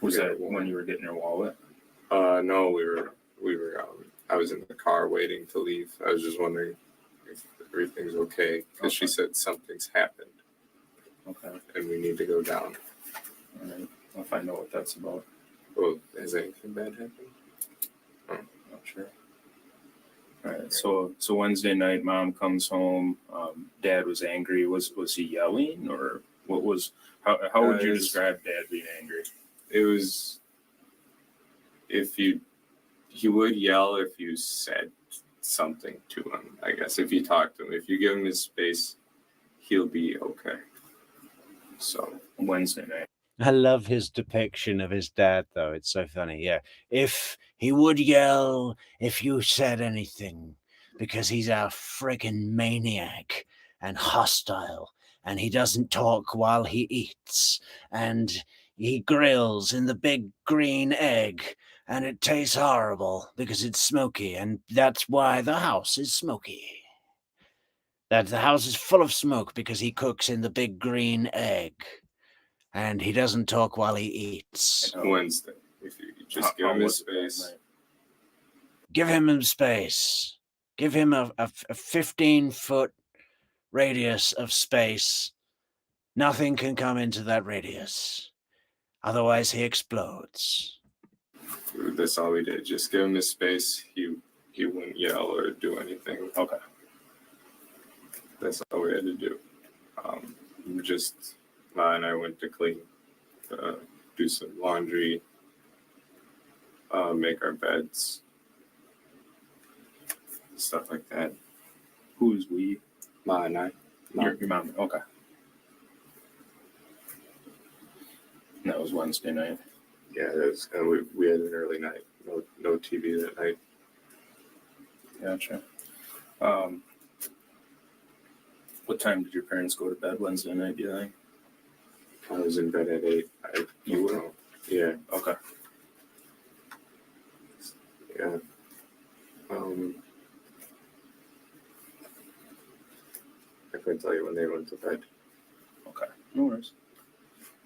Was that when you were getting your wallet? No, we were. I was in the car waiting to leave. I was just wondering if everything's okay because she said something's happened. Okay. And we need to go down. All right. I'll find out what that's about. Well, has anything bad happened? Oh. Not sure. All right. So Wednesday night, Mom comes home. Dad was angry. Was he yelling, or what was? How would you describe Dad being angry? It was he would yell if you said something to him. I guess if you talk to him, if you give him his space, he'll be okay. So Wednesday night. I love his depiction of his dad, though. It's so funny. Yeah. If he would yell if you said anything, because he's a friggin' maniac and hostile and he doesn't talk while he eats, and he grills in the big green egg, and it tastes horrible because it's smoky, and that's why the house is smoky. That the house is full of smoke because he cooks in the big green egg, and he doesn't talk while he eats. Wednesday. If you just give him his space. Give him space. Give him a 15-foot radius of space. Nothing can come into that radius. Otherwise, he explodes. That's all we did. Just give him his space. He wouldn't yell or do anything. Okay. That's all we had to do. Ma and I went to clean, do some laundry, make our beds, stuff like that. Who's we? Ma and I. Your mom. Okay. And that was Wednesday night. Yeah, and we had an early night. No TV that night. Gotcha. What time did your parents go to bed Wednesday night, do you think? I was in bed at 8. You were? Yeah. Okay. Yeah. I couldn't tell you when they went to bed. Okay. No worries.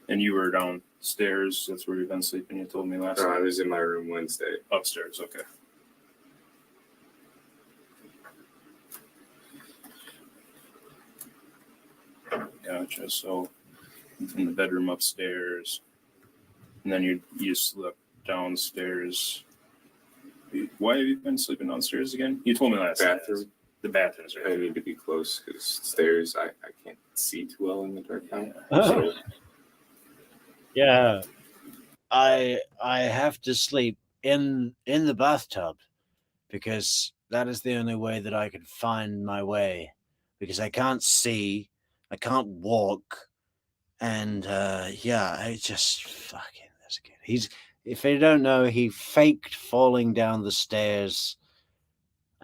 And you were downstairs. That's where you've been sleeping. You told me last night. I was in my room Wednesday. Upstairs. Okay. Gotcha. So in the bedroom upstairs, and then you slept downstairs. Why have you been sleeping downstairs again? You told me last bathroom. Night. The bathrooms, right? I need to be close because stairs, I can't see too well in the dark now. Oh. Yeah, I have to sleep in the bathtub because that is the only way that I can find my way, because I can't see, I can't walk, and I just fucking this kid. If you don't know, he faked falling down the stairs.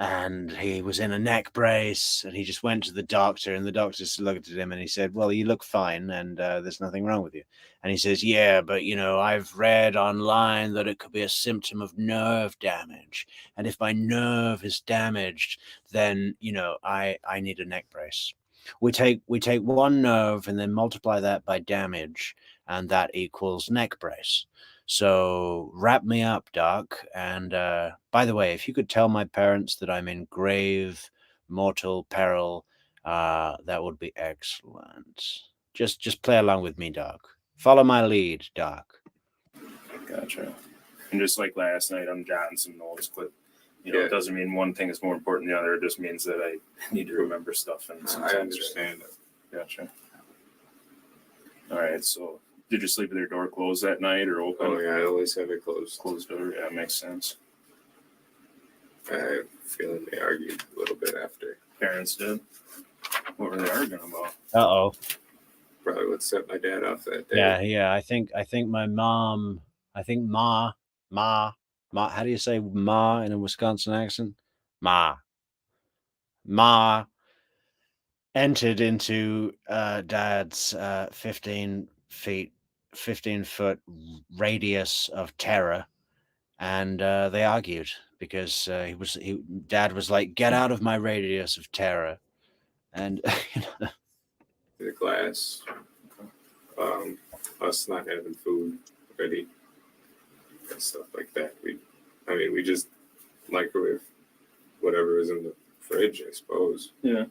And he was in a neck brace, and he just went to the doctor, and the doctor just looked at him and he said, well, you look fine, and there's nothing wrong with you. And he says, yeah, but, I've read online that it could be a symptom of nerve damage. And if my nerve is damaged, then, I need a neck brace. We take one nerve and then multiply that by damage, and that equals neck brace. So wrap me up, Doc. And by the way, if you could tell my parents that I'm in grave mortal peril, that would be excellent. Just play along with me, Doc. Follow my lead, Doc. Gotcha. And just like last night, I'm jotting some notes, but it doesn't mean one thing is more important than the other. It just means that I need to remember stuff. And I understand it. Gotcha. All right, so. Did you sleep with your door closed that night or open? Oh, yeah, I always have it closed. Closed door, yeah, makes sense. I have a feeling they argued a little bit after. Parents did? What were they arguing about? Uh-oh. Probably what set my dad off that day. Yeah, I think my mom, Ma, how do you say ma in a Wisconsin accent? Ma entered into Dad's 15-foot radius of terror, and they argued because Dad was like, get out of my radius of terror. And the glass, us not having food ready and stuff like that. We just microwave whatever was in the fridge, I suppose. Yeah.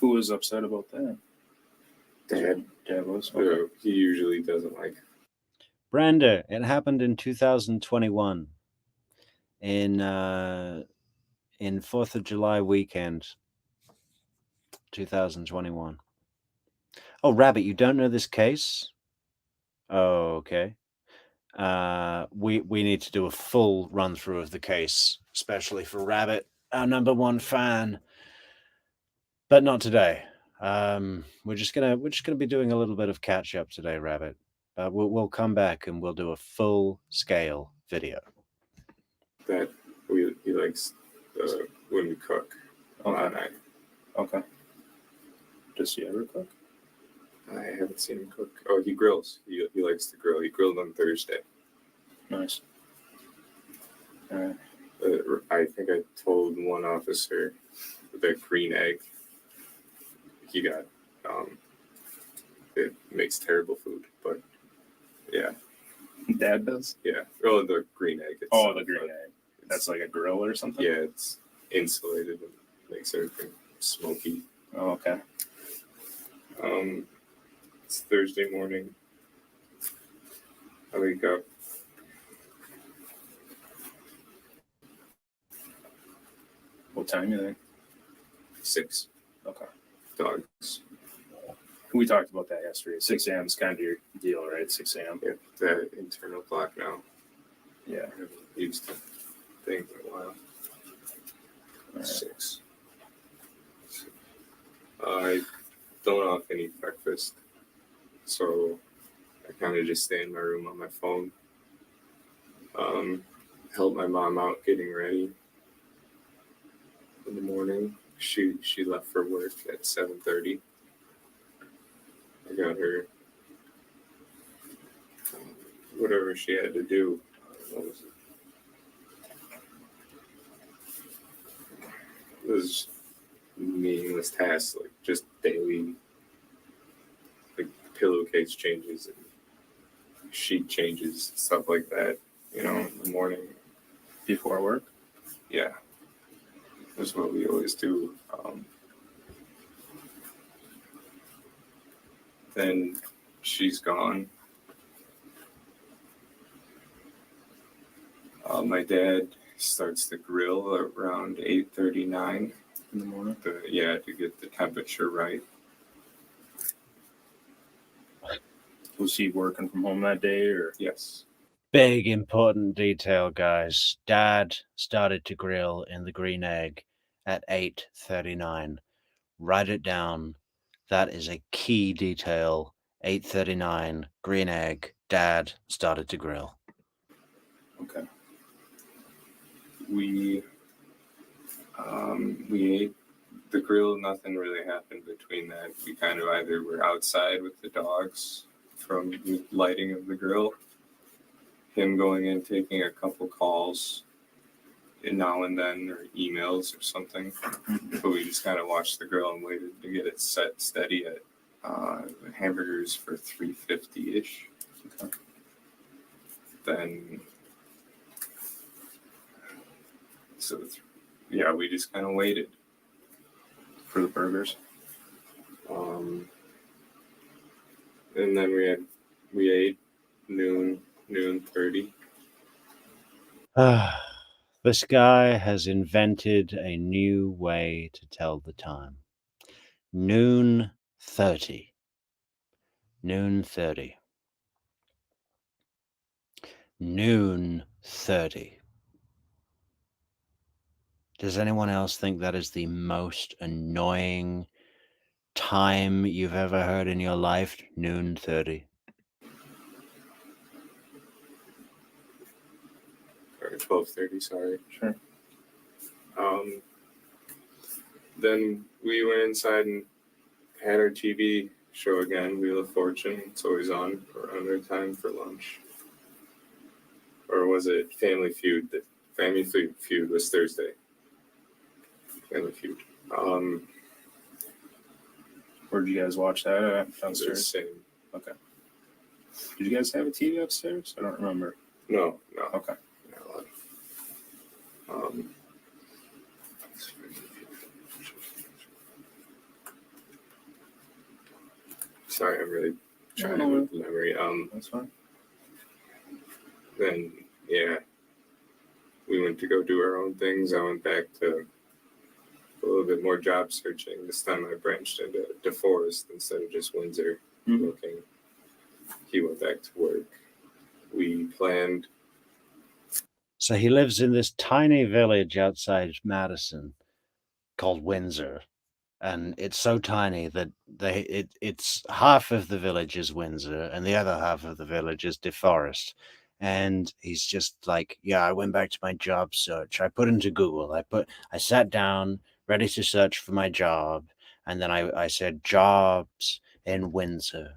Who was upset about that? Dad. Dad was? Okay. He usually doesn't like. Brenda, it happened in 2021 in 4th of July weekend, 2021. Oh, Rabbit, you don't know this case? Oh, okay. We need to do a full run through of the case, especially for Rabbit, our #1 fan. But not today. We're just gonna be doing a little bit of catch up today, Rabbit. We'll come back and we'll do a full scale video. That he likes when we cook. Okay. Okay. Does he ever cook? I haven't seen him cook. Oh, he grills. He likes to grill. He grilled on Thursday. Nice. All right. I think I told one officer the green egg he got. It makes terrible food, but yeah. Dad does? Yeah. Oh, the green egg. Oh, the green egg. That's like a grill or something? Yeah, it's insulated and makes everything smoky. Oh, okay. It's Thursday morning. I wake up. What time you think? 6. Okay. Dogs. We talked about that yesterday. 6 a.m. is kind of your deal, right? 6 a.m. Yeah, the internal clock now. Yeah. I haven't used the thing in a while. All right. 6. I don't often eat breakfast, so I kind of just stay in my room on my phone. Help my mom out getting ready in the morning. She left for work at 7:30. I got her whatever she had to do. What was it? It was meaningless tasks, like just daily, like pillowcase changes and sheet changes, stuff like that. You know, in the morning Before work? yeah, that's what we always do. Then she's gone. My dad starts the grill around 8:39 In the morning? to get the temperature right. Was he working from home that day, or? Yes. Big important detail, guys. Dad started to grill in the green egg at 8:39. Write it down. That is a key detail. 8:39, green egg. Dad started to grill. Okay. We ate the grill. Nothing really happened between that. We kind of either were outside with the dogs from the lighting of the grill, him going in, taking a couple calls now and then, or emails or something. But we just kind of watched the grill and waited to get it set steady at hamburgers for $3.50-ish. Okay. Then, we just kind of waited For the burgers? And then we ate noon 30. This guy has invented a new way to tell the time. Noon 30. Noon 30. Noon 30. Does anyone else think that is the most annoying time you've ever heard in your life? Noon 30. Or 12:30, sorry. Sure. Then we went inside and had our TV show again, Wheel of Fortune. It's always on around our time for lunch. Or was it Family Feud? The Family Feud was Thursday. Family Feud. Where'd you guys watch that at? It's Downstairs? the same. Okay. Did you guys have a TV upstairs? I don't remember. No. Okay. Not a lot. Sorry, I'm really trying with the memory. That's fine. Then, we went to go do our own things. I went back to a little bit more job searching. This time I branched into DeForest instead of just Windsor looking. He went back to work. We planned. So he lives in this tiny village outside Madison called Windsor. And it's so tiny that it's half of the village is Windsor and the other half of the village is DeForest. And he's just like, I went back to my job search. I put into Google. I sat down ready to search for my job. And then I said jobs in Windsor,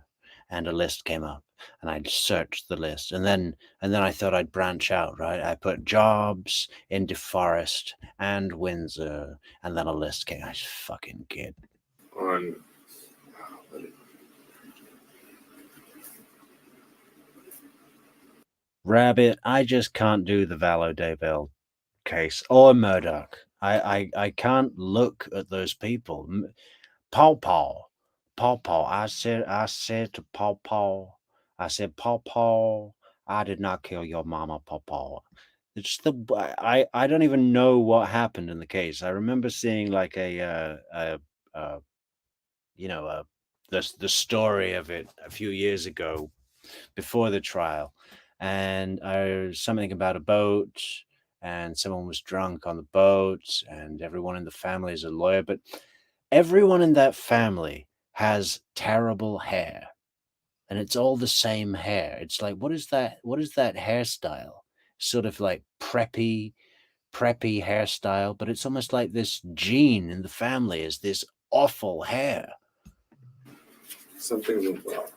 and a list came up, and I searched the list, and then I thought I'd branch out, right? I put jobs in DeForest and Windsor, and then a list came. I fucking kid. On Rabbit, I just can't do the Vallow Daybell case or Murdoch. I can't look at those people. Paw Paw. I said to Paw Paw, I said, Paw Paw, I did not kill your mama, Paw Paw. It's I don't even know what happened in the case. I remember seeing like the story of it a few years ago before the trial, and something about a boat, and someone was drunk on the boat, and everyone in the family is a lawyer, but everyone in that family has terrible hair, and it's all the same hair. It's like, what is that hairstyle? Sort of like preppy hairstyle, but it's almost like this gene in the family is this awful hair. something went well.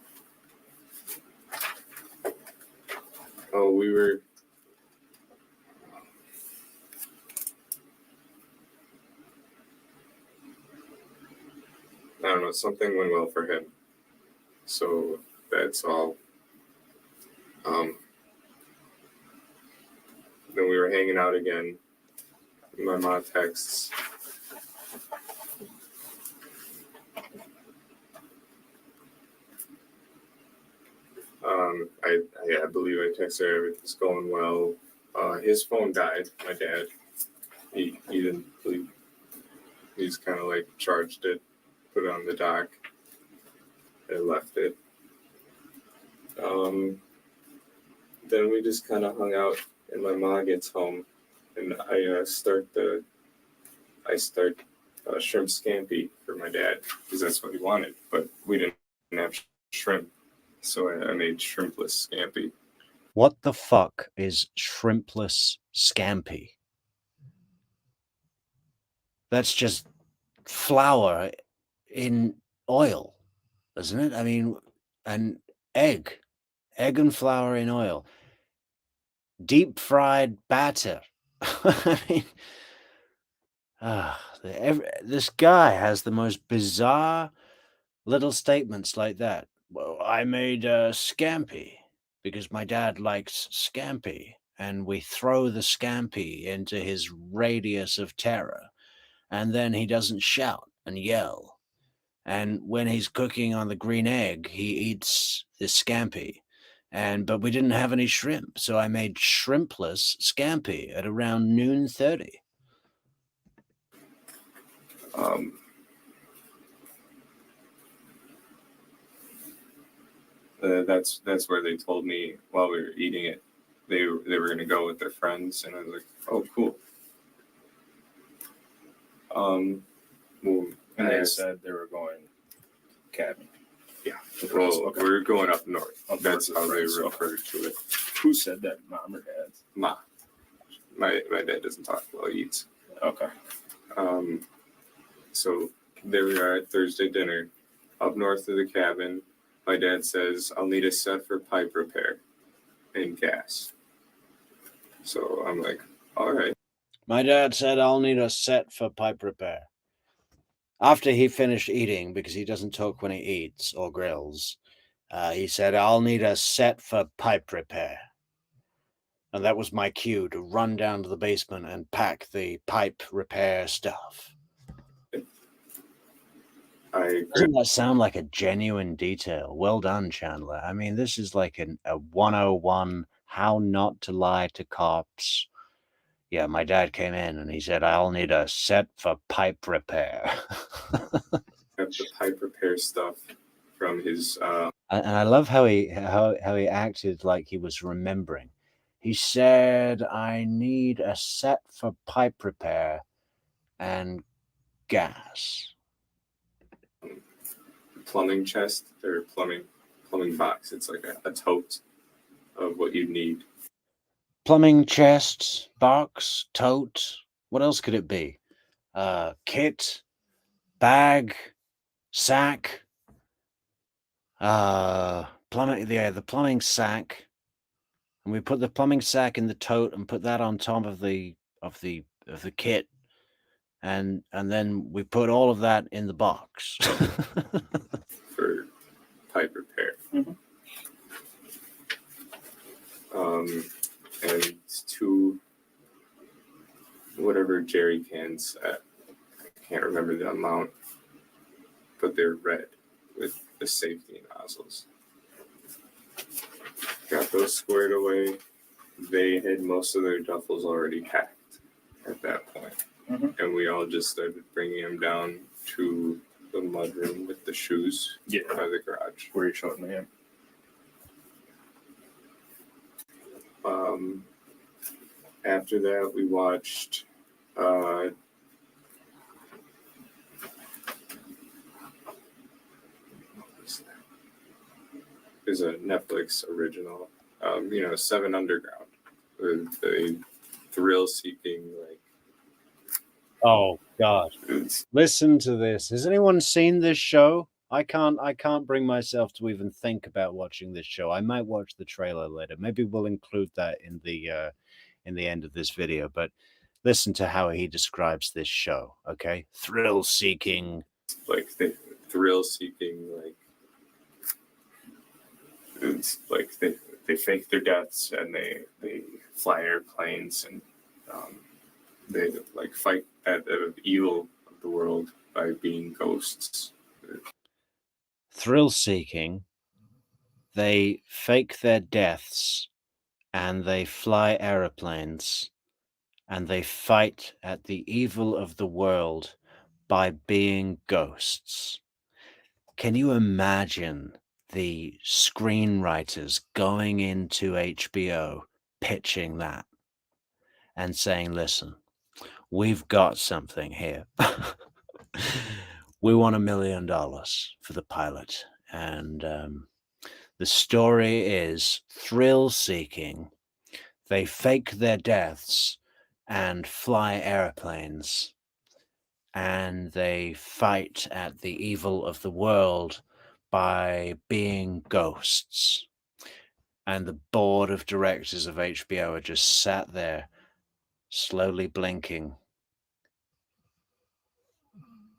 Oh, we were. I don't know, something went well for him. So that's all. Then we were hanging out again. My mom texts. I believe I texted her, everything's going well. His phone died, my dad. He didn't believe. He's kind of like charged it, put it on the dock, and left it. Then we just kind of hung out, and my mom gets home, and I start shrimp scampi for my dad because that's what he wanted, but we didn't have shrimp, so I made shrimpless scampi. What the fuck is shrimpless scampi? That's just flour in oil, isn't it? I mean, an egg and flour in oil, deep fried batter. I mean, this guy has the most bizarre little statements like that. Well, I made scampi because my dad likes scampi, and we throw the scampi into his radius of terror, and then he doesn't shout and yell. And when he's cooking on the green egg, he eats the scampi. But we didn't have any shrimp, so I made shrimpless scampi at around noon 30. That's where they told me while we were eating it, they were going to go with their friends, and I was like, oh, cool. And they said they were going cabin. Yeah. Well, we're going up north. That's how they referred to it. Who said that? Mom or dad? Ma. My dad doesn't talk well. He eats. Okay. So there we are at Thursday dinner, up north of the cabin. My dad says, I'll need a set for pipe repair and gas. So I'm like, all right. My dad said, I'll need a set for pipe repair. After he finished eating, because he doesn't talk when he eats or grills, he said, I'll need a set for pipe repair. And that was my cue to run down to the basement and pack the pipe repair stuff. Doesn't that sound like a genuine detail? Well done, Chandler. I mean, this is like a 101 how not to lie to cops. Yeah, my dad came in and he said, I'll need a set for pipe repair. Got the pipe repair stuff from his... And I love how he acted like he was remembering. He said, I need a set for pipe repair and gas. Plumbing chest or plumbing box. It's like a tote of what you need. Plumbing chest, box, tote. What else could it be? Kit, bag, sack, the plumbing sack, and we put the plumbing sack in the tote and put that on top of the kit, and then we put all of that in the box. For pipe repair. And 2 whatever jerry cans. I can't remember the amount, but they're red with the safety nozzles. Got those squared away. They had most of their duffels already packed at that point. And we all just started bringing them down to the mudroom with the shoes by the garage. Where you showing me? After that, we watched is a Netflix original, 7 Underground, with a thrill-seeking, like. Oh God! Listen to this. Has anyone seen this show? I can't bring myself to even think about watching this show. I might watch the trailer later. Maybe we'll include that in the end of this video. But listen to how he describes this show. Okay, thrill-seeking. Like thrill-seeking, like. It's like they fake their deaths and they fly airplanes and they like fight at the evil of the world by being ghosts. Thrill-seeking. They fake their deaths and they fly aeroplanes and they fight at the evil of the world by being ghosts. Can you imagine the screenwriters going into HBO pitching that and saying, listen, we've got something here. We want $1 million for the pilot. And the story is thrill-seeking. They fake their deaths and fly airplanes. And they fight at the evil of the world by being ghosts. And the board of directors of HBO are just sat there, slowly blinking,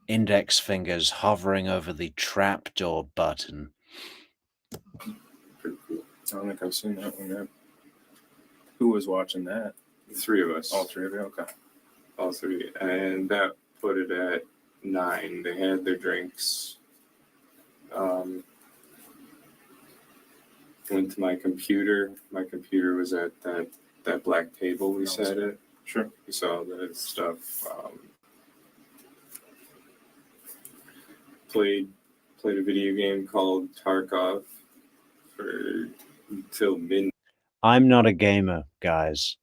index fingers hovering over the trapdoor button. I don't think I've seen that one yet. Who was watching that? 3 of us. All 3 of you? Okay. All 3. And that put it at 9. They had their drinks. Went to my computer. My computer was at that black table we sat at. Sure. We saw that stuff. Played a video game called Tarkov until midnight. I'm not a gamer, guys,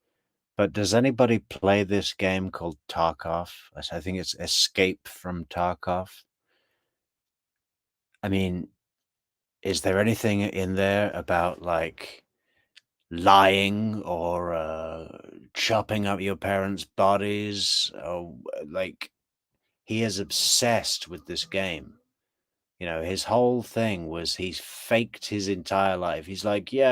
but does anybody play this game called Tarkov? I think it's Escape from Tarkov. I mean, is there anything in there about like lying or chopping up your parents' bodies? Or like, he is obsessed with this game. His whole thing was he faked his entire life. He's like, yeah.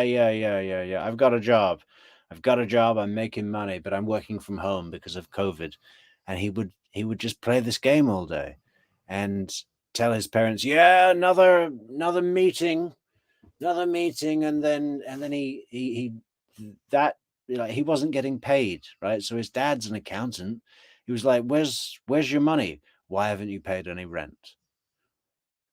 I've got a job. I'm making money, but I'm working from home because of COVID. And he would just play this game all day and tell his parents, yeah, another meeting. And then he wasn't getting paid, right? So his dad's an accountant. He was like, where's your money? Why haven't you paid any rent?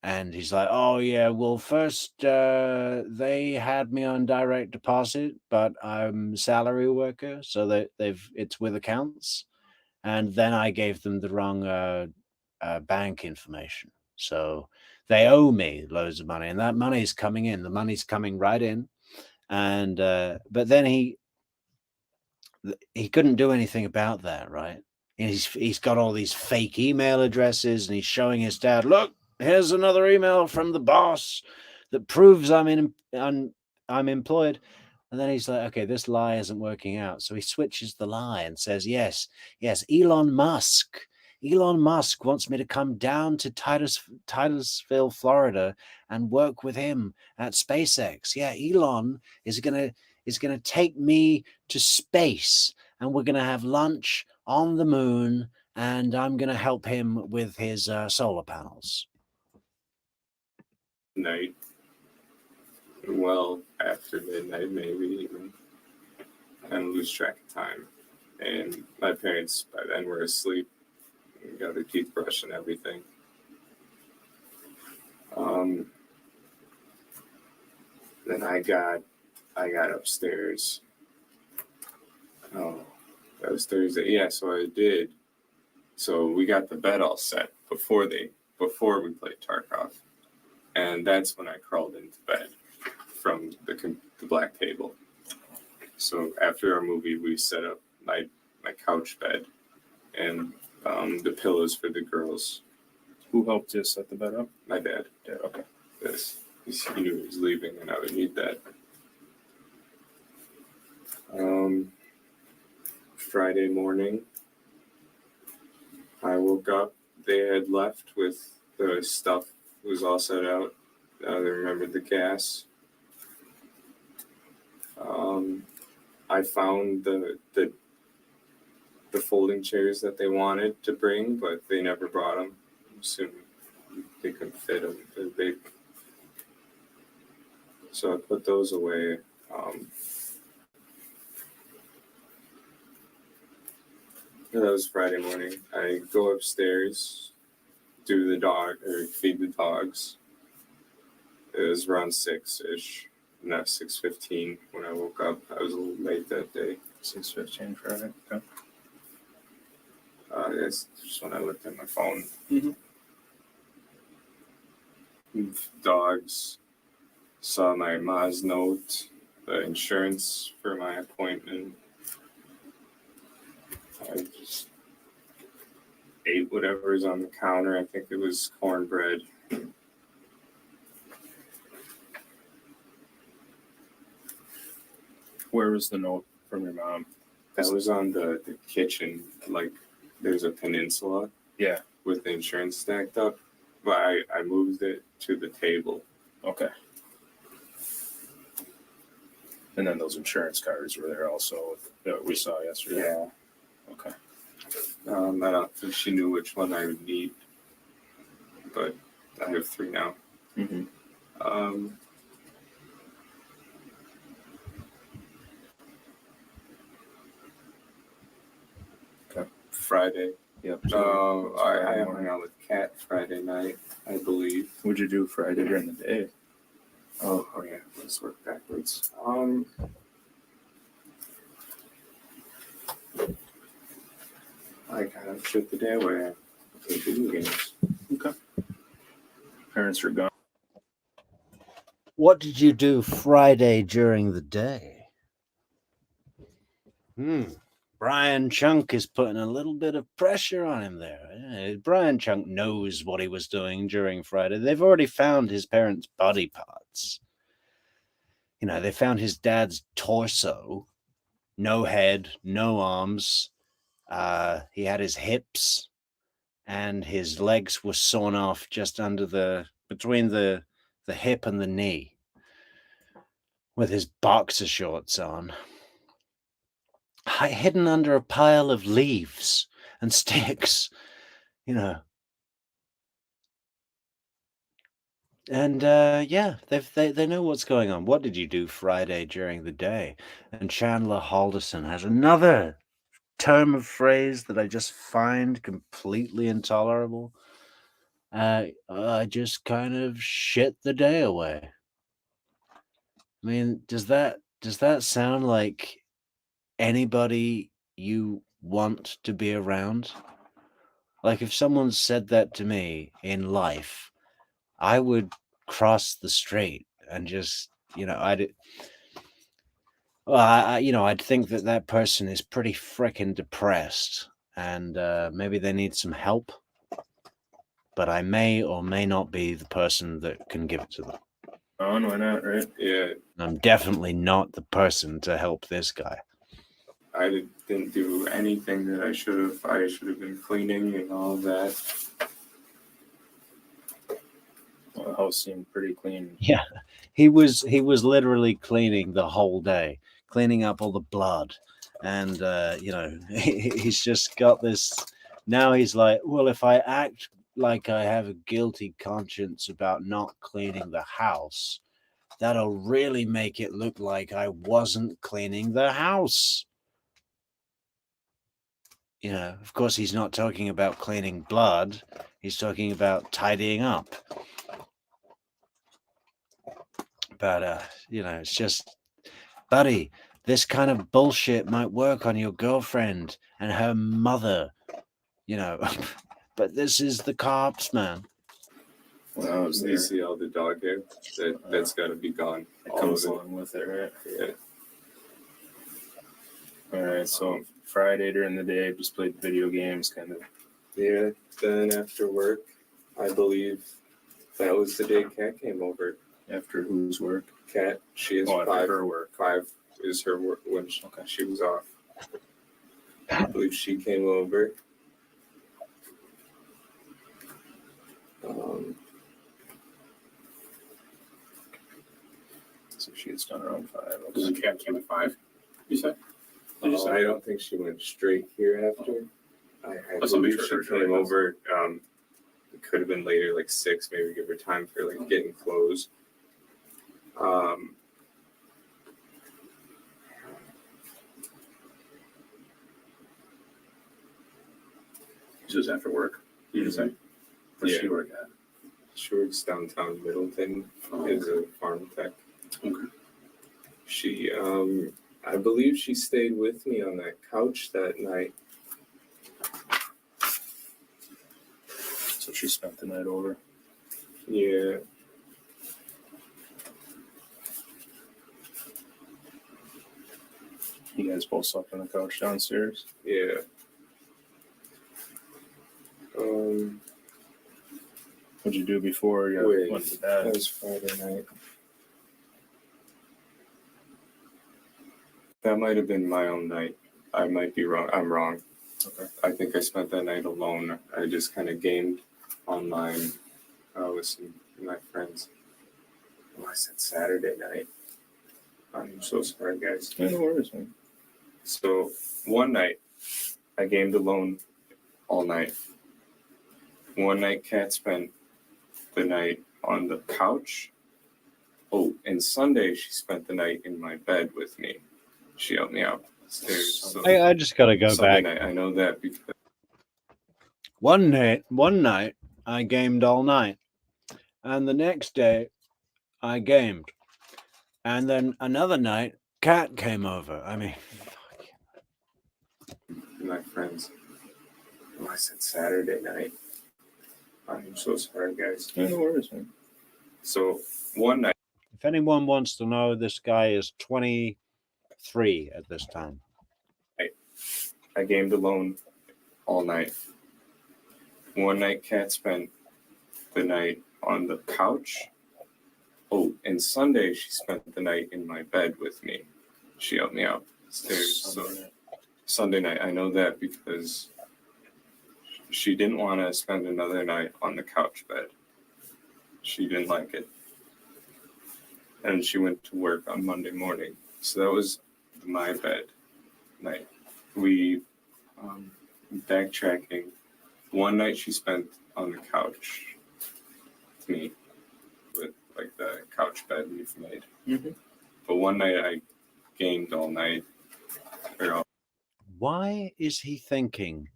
And he's like, oh, yeah, well, first they had me on direct deposit, but I'm a salary worker, so it's with accounts. And then I gave them the wrong bank information. So they owe me loads of money, and that money's coming in. The money's coming right in. And but then he couldn't do anything about that, right? And he's got all these fake email addresses, and he's showing his dad, look, here's another email from the boss that proves I'm employed. And then he's like, okay, this lie isn't working out. So he switches the lie and says, yes, Elon Musk Elon Musk wants me to come down to Titusville, Florida, and work with him at SpaceX. Yeah, Elon is gonna take me to space, and we're gonna have lunch on the moon, and I'm gonna help him with his solar panels. Night. Well, after midnight, maybe even. And lose track of time. And my parents by then were asleep. We got their teeth brushed and everything. Then I got upstairs. Oh, that was Thursday. Yeah, so I did. So we got the bed all set before we played Tarkov, and that's when I crawled into bed from the black table. So after our movie, we set up my couch bed and the pillows for the girls. Who helped you set the bed up? My dad. Yeah, okay. Yes, he knew he was leaving, and I would need that. Friday morning, I woke up. They had left with the stuff was all set out. They remembered the gas. I found the folding chairs that they wanted to bring, but they never brought them. I'm assuming they couldn't fit them. They're big. So I put those away. That was Friday morning. I go upstairs, feed the dogs. It was around 6-ish, not 6:15 when I woke up. I was a little late that day. 6:15 Friday. Okay. That's just when I looked at my phone. Dogs. Saw my ma's note, the insurance for my appointment. I just ate whatever's on the counter. I think it was cornbread. Where was the note from your mom? That was on the kitchen. Like, there's a peninsula. Yeah. With the insurance stacked up. But I moved it to the table. Okay. And then those insurance cards were there also that we saw yesterday. Yeah. Okay. I don't think she knew which one I would need, but I have 3 now. Okay. Friday. Yep. I hung out with Kat Friday night, I believe. What'd you do Friday during the day? Oh yeah, let's work backwards. I kind of shut the day away. I played video games. Okay. Parents are gone. What did you do Friday during the day? Brian Chunk is putting a little bit of pressure on him there. Yeah, Brian Chunk knows what he was doing during Friday. They've already found his parents' body parts. You know, they found his dad's torso. No head, no arms. He had his hips, and his legs were sawn off just between the hip and the knee, with his boxer shorts on, hidden under a pile of leaves and sticks, you know. And yeah, they know what's going on. What did you do Friday during the day? And Chandler Halderson has another term of phrase that I just find completely intolerable. I just kind of shit the day away. I mean, does that sound like anybody you want to be around? Like, if someone said that to me in life, I would cross the street and just, you know, I'd think that person is pretty frickin' depressed, and maybe they need some help, but I may or may not be the person that can give it to them. On, why not, right? Yeah. I'm definitely not the person to help this guy. didn't do anything that I should have. I should have been cleaning and all that. Well, the house seemed pretty clean. Yeah, he was literally cleaning the whole day, cleaning up all the blood, and he's just got this. Now he's like, well, if I act like I have a guilty conscience about not cleaning the house, that'll really make it look like I wasn't cleaning the house. Of course, he's not talking about cleaning blood. He's talking about tidying up. But, it's just, buddy, this kind of bullshit might work on your girlfriend and her mother, but this is the cops, man. When I was there, you see all the dog hair? That's got to be gone. It comes along with it, right? Yeah. All right, so Friday during the day, just played video games, kind of. Yeah, then after work, I believe that was the day Kat came over. After whose work? Kat, she is after 5. her work. 5 is her work when she was off. I believe she came over. So she gets done around 5. Does the cab came at 5? You said? I don't think she went straight here after. I Let's make believe sure she her came really over. It could have been later, like 6, maybe give her time for like getting clothes. This is after work. You just say? Where's she work at? She works downtown Middleton as a farm tech. Okay. She, I believe she stayed with me on that couch that night. So she spent the night over. Yeah. You guys both slept on the couch downstairs? Yeah. What'd you do before you went to bed? That was Friday night. That might have been my own night. I might be wrong. I'm wrong. Okay. I think I spent that night alone. I just kind of gamed online with some of my friends. Oh, I said Saturday night. I'm so sorry, guys. Yeah, no worries, man. So one night, I gamed alone all night. One night, Kat spent the night on the couch. Oh, and Sunday, she spent the night in my bed with me. She helped me out upstairs. So I just got to go Sunday back. night, I know that because One night, I gamed all night. And the next day, I gamed. And then another night, Kat came over. I mean, my friends. Oh, I said Saturday night. I'm so sorry, guys. Yeah, no worries, man. So one night. if anyone wants to know, this guy is 23 at this time. I gamed alone all night. One night, Kat spent the night on the couch. Oh, and Sunday, she spent the night in my bed with me. She helped me out upstairs. So Sunday night, I know that because she didn't want to spend another night on the couch bed. She didn't like it. And she went to work on Monday morning. So that was my bed night. We, backtracking, one night she spent on the couch with me, with like the couch bed we've made. Mm-hmm. But one night I gamed all night. Why is he thinking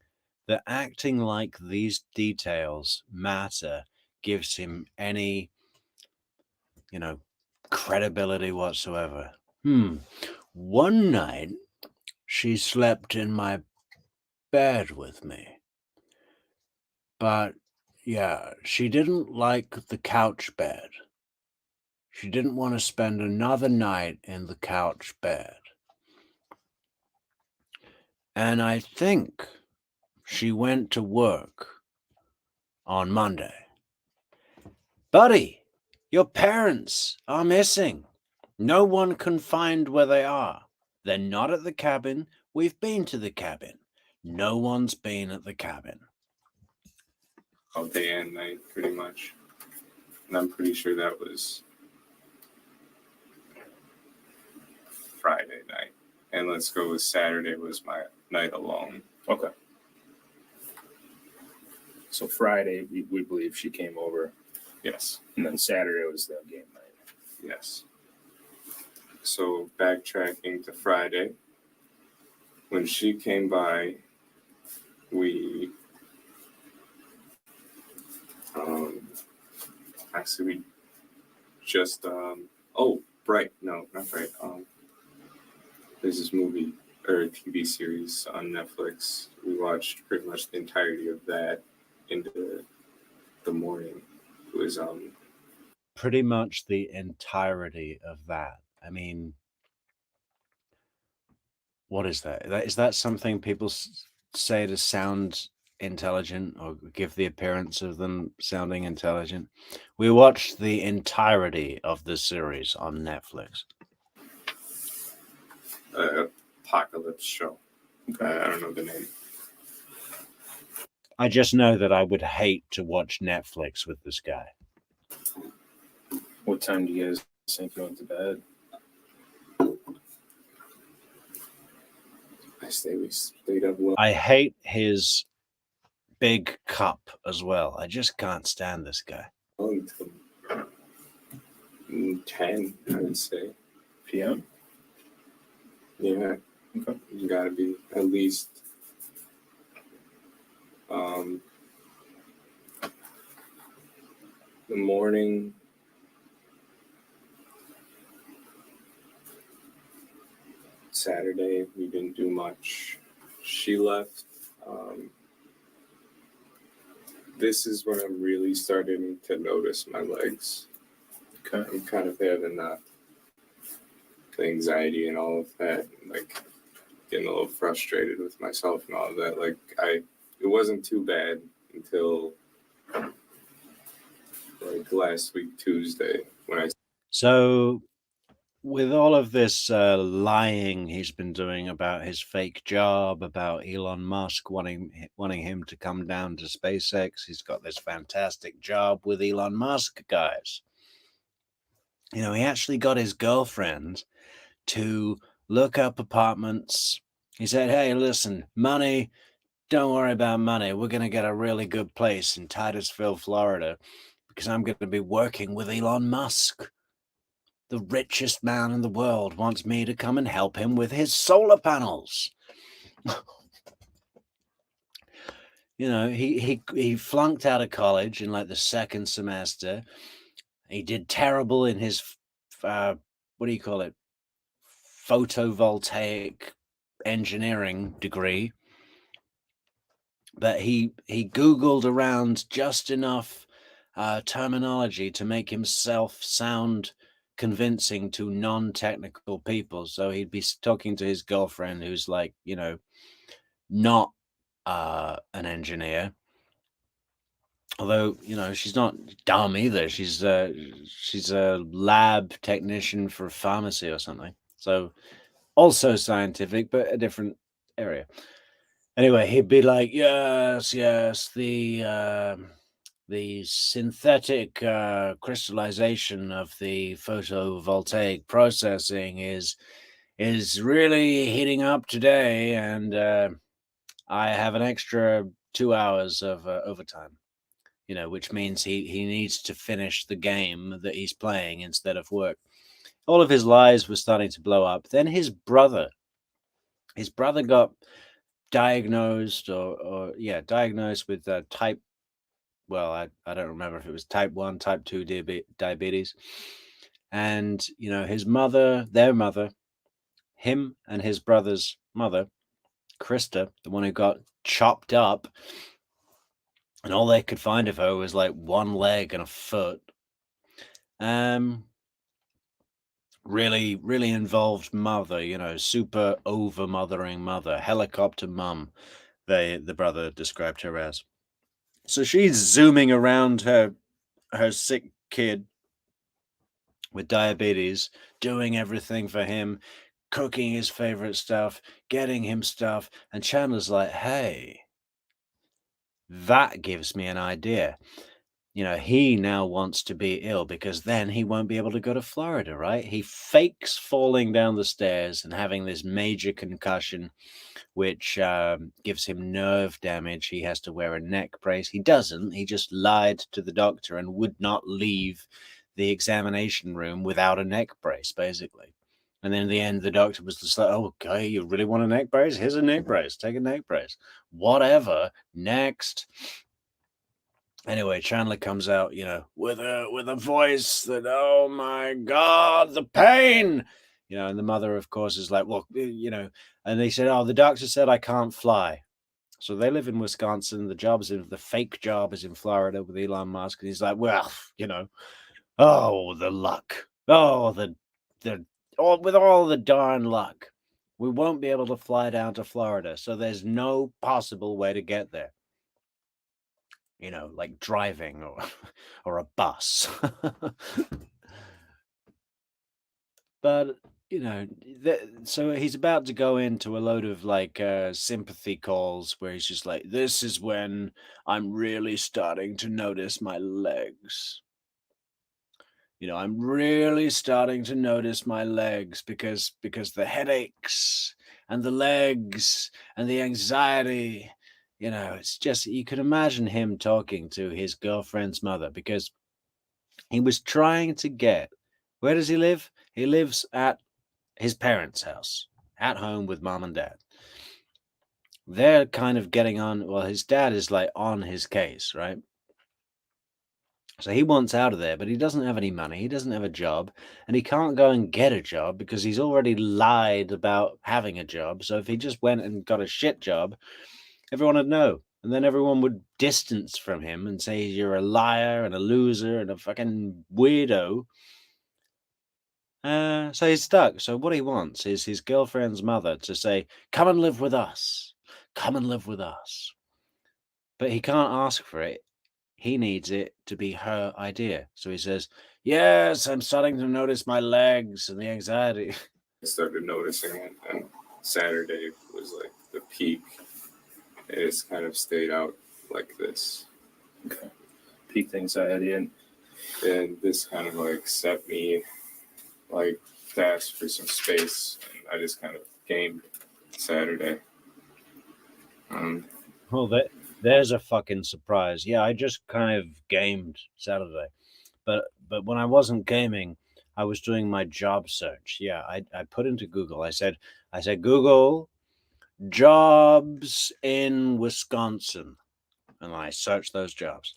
that acting like these details matter gives him any, credibility whatsoever? One night she slept in my bed with me. But yeah, she didn't like the couch bed. She didn't want to spend another night in the couch bed. And I think she went to work on Monday. Buddy, your parents are missing. No one can find where they are. They're not at the cabin We've been to the cabin. No one's been at the cabin. All day and night, pretty much. And I'm pretty sure that was Friday night. And let's go with Saturday was my night alone. Okay. So Friday, we believe she came over, Yes. and then Saturday was the game night. Yes. So backtracking to Friday, when she came by, we actually we just Bright, no, not Bright. There's this movie or TV series on Netflix. We watched pretty much the entirety of that into the morning. It was Pretty much the entirety of that. I mean, what is that? Is that something people say to sound intelligent or give the appearance of them sounding intelligent? We watched the entirety of the series on Netflix. Apocalypse show. I don't know the name. I just know that I would hate to watch Netflix with this guy. What time do you guys think you went to bed? We stayed up well. I hate his big cup as well. I just can't stand this guy. Until 10, I would say. PM? Yeah. Okay. You gotta be at least the morning. Saturday, we didn't do much. She left. This is when I'm really starting to notice my legs. Okay. I'm kind of having the anxiety and all of that, like getting a little frustrated with myself and all of that. Like it wasn't too bad until like last week, Tuesday, when I. So, with all of this lying he's been doing about his fake job, about Elon Musk wanting him to come down to SpaceX, he's got this fantastic job with Elon Musk, guys. You know, he actually got his girlfriend to look up apartments. He said, hey, listen, money, don't worry about money. We're going to get a really good place in Titusville, Florida, because I'm going to be working with Elon Musk. The richest man in the world wants me to come and help him with his solar panels. You know, he flunked out of college in like the second semester. He did terrible in his, what do you call it? Photovoltaic engineering degree. But he Googled around just enough terminology to make himself sound convincing to non-technical people. So he'd be talking to his girlfriend who's like, you know, not an engineer. Although, you know, she's not dumb either. She's a lab technician for pharmacy or something. So also scientific, but a different area. Anyway, he'd be like, yes, the synthetic crystallization of the photovoltaic processing is really heating up today, and I have an extra 2 hours of overtime, you know, which means he needs to finish the game that he's playing instead of work. All of his lies were starting to blow up. Then his brother got diagnosed diagnosed with type, well, I don't remember if it was type 1, type 2 diabetes. And, you know, their mother, him and his brother's mother, Krista, the one who got chopped up, and all they could find of her was like one leg and a foot. Really, really involved mother, you know, super over-mothering mother, helicopter mum, the brother described her as. So she's zooming around her sick kid with diabetes, doing everything for him, cooking his favorite stuff, getting him stuff. And Chandler's like, hey, that gives me an idea. He now wants to be ill because then he won't be able to go to Florida, right? He fakes falling down the stairs and having this major concussion, which gives him nerve damage. He has to wear a neck brace. He doesn't. He just lied to the doctor and would not leave the examination room without a neck brace, basically. And then in the end, the doctor was just like, oh, okay, you really want a neck brace? Here's a neck brace. Take a neck brace. Whatever. Next. Anyway, Chandler comes out, with a voice that, oh my God, the pain, and the mother, of course, is like, well, and they said, oh, the doctor said I can't fly. So they live in Wisconsin. The fake job is in Florida with Elon Musk. And he's like, well, oh, the luck. Oh, with all the darn luck, we won't be able to fly down to Florida. So there's no possible way to get there. Like driving or a bus. But, so he's about to go into a load of like sympathy calls where he's just like, this is when I'm really starting to notice my legs. I'm really starting to notice my legs because the headaches and the legs and the anxiety. It's just, you could imagine him talking to his girlfriend's mother because he was trying to get, where does he live? He lives at his parents' house, at home with mom and dad. They're kind of getting on, well, his dad is like on his case, right? So he wants out of there, but he doesn't have any money. He doesn't have a job, and he can't go and get a job because he's already lied about having a job. So if he just went and got a shit job, everyone would know. And then everyone would distance from him and say you're a liar and a loser and a fucking weirdo. So he's stuck. So what he wants is his girlfriend's mother to say, come and live with us. Come and live with us. But he can't ask for it. He needs it to be her idea. So he says, yes, I'm starting to notice my legs and the anxiety. I started noticing it, and Saturday was like the peak. It's kind of stayed out like this. Okay. Peak anxiety, and this kind of like set me like to ask for some space, and I just kind of gamed Saturday. Well, there's a fucking surprise. Yeah, I just kind of gamed Saturday, but when I wasn't gaming, I was doing my job search. Yeah, I put into Google. I said Google, jobs in Wisconsin, and I searched those jobs.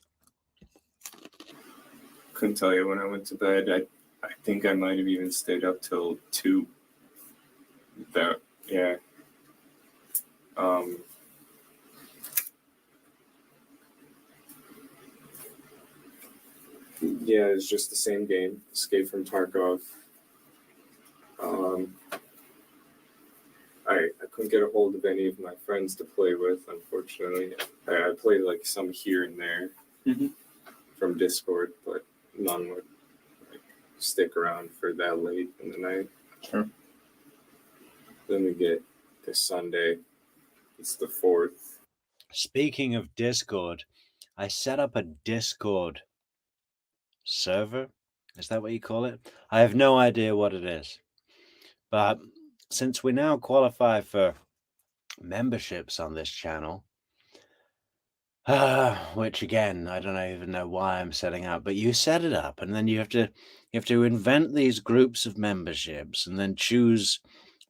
Couldn't tell you when I went to bed. I think I might have even stayed up till 2. Yeah. Yeah, it's just the same game. Escape from Tarkov. I couldn't get a hold of any of my friends to play with, unfortunately. I played like some here and there from Discord, but none would like stick around for that late in the night. Sure. Then we get to Sunday. It's the 4th. Speaking of Discord, I set up a Discord server. Is that what you call it? I have no idea what it is. But since we now qualify for memberships on this channel, which again, I don't even know why I'm setting up, but you set it up and then you have to invent these groups of memberships and then choose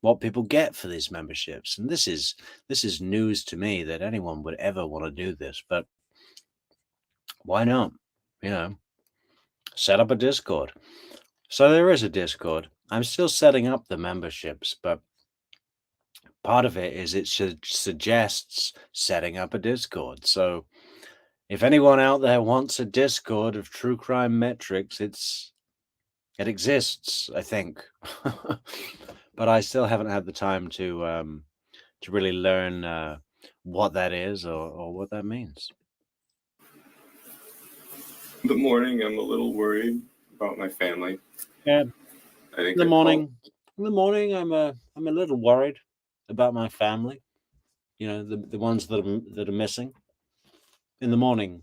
what people get for these memberships. And this is news to me that anyone would ever want to do this, but why not? Set up a Discord. So there is a Discord. I'm still setting up the memberships, but part of it is it suggests setting up a Discord. So if anyone out there wants a Discord of True Crime Metrix, it exists, I think. But I still haven't had the time to really learn what that is or what that means. In the morning, I'm a little worried about my family. Yeah. I think In the morning, In the morning, I'm a little worried about my family. You know, the ones that are missing. In the morning,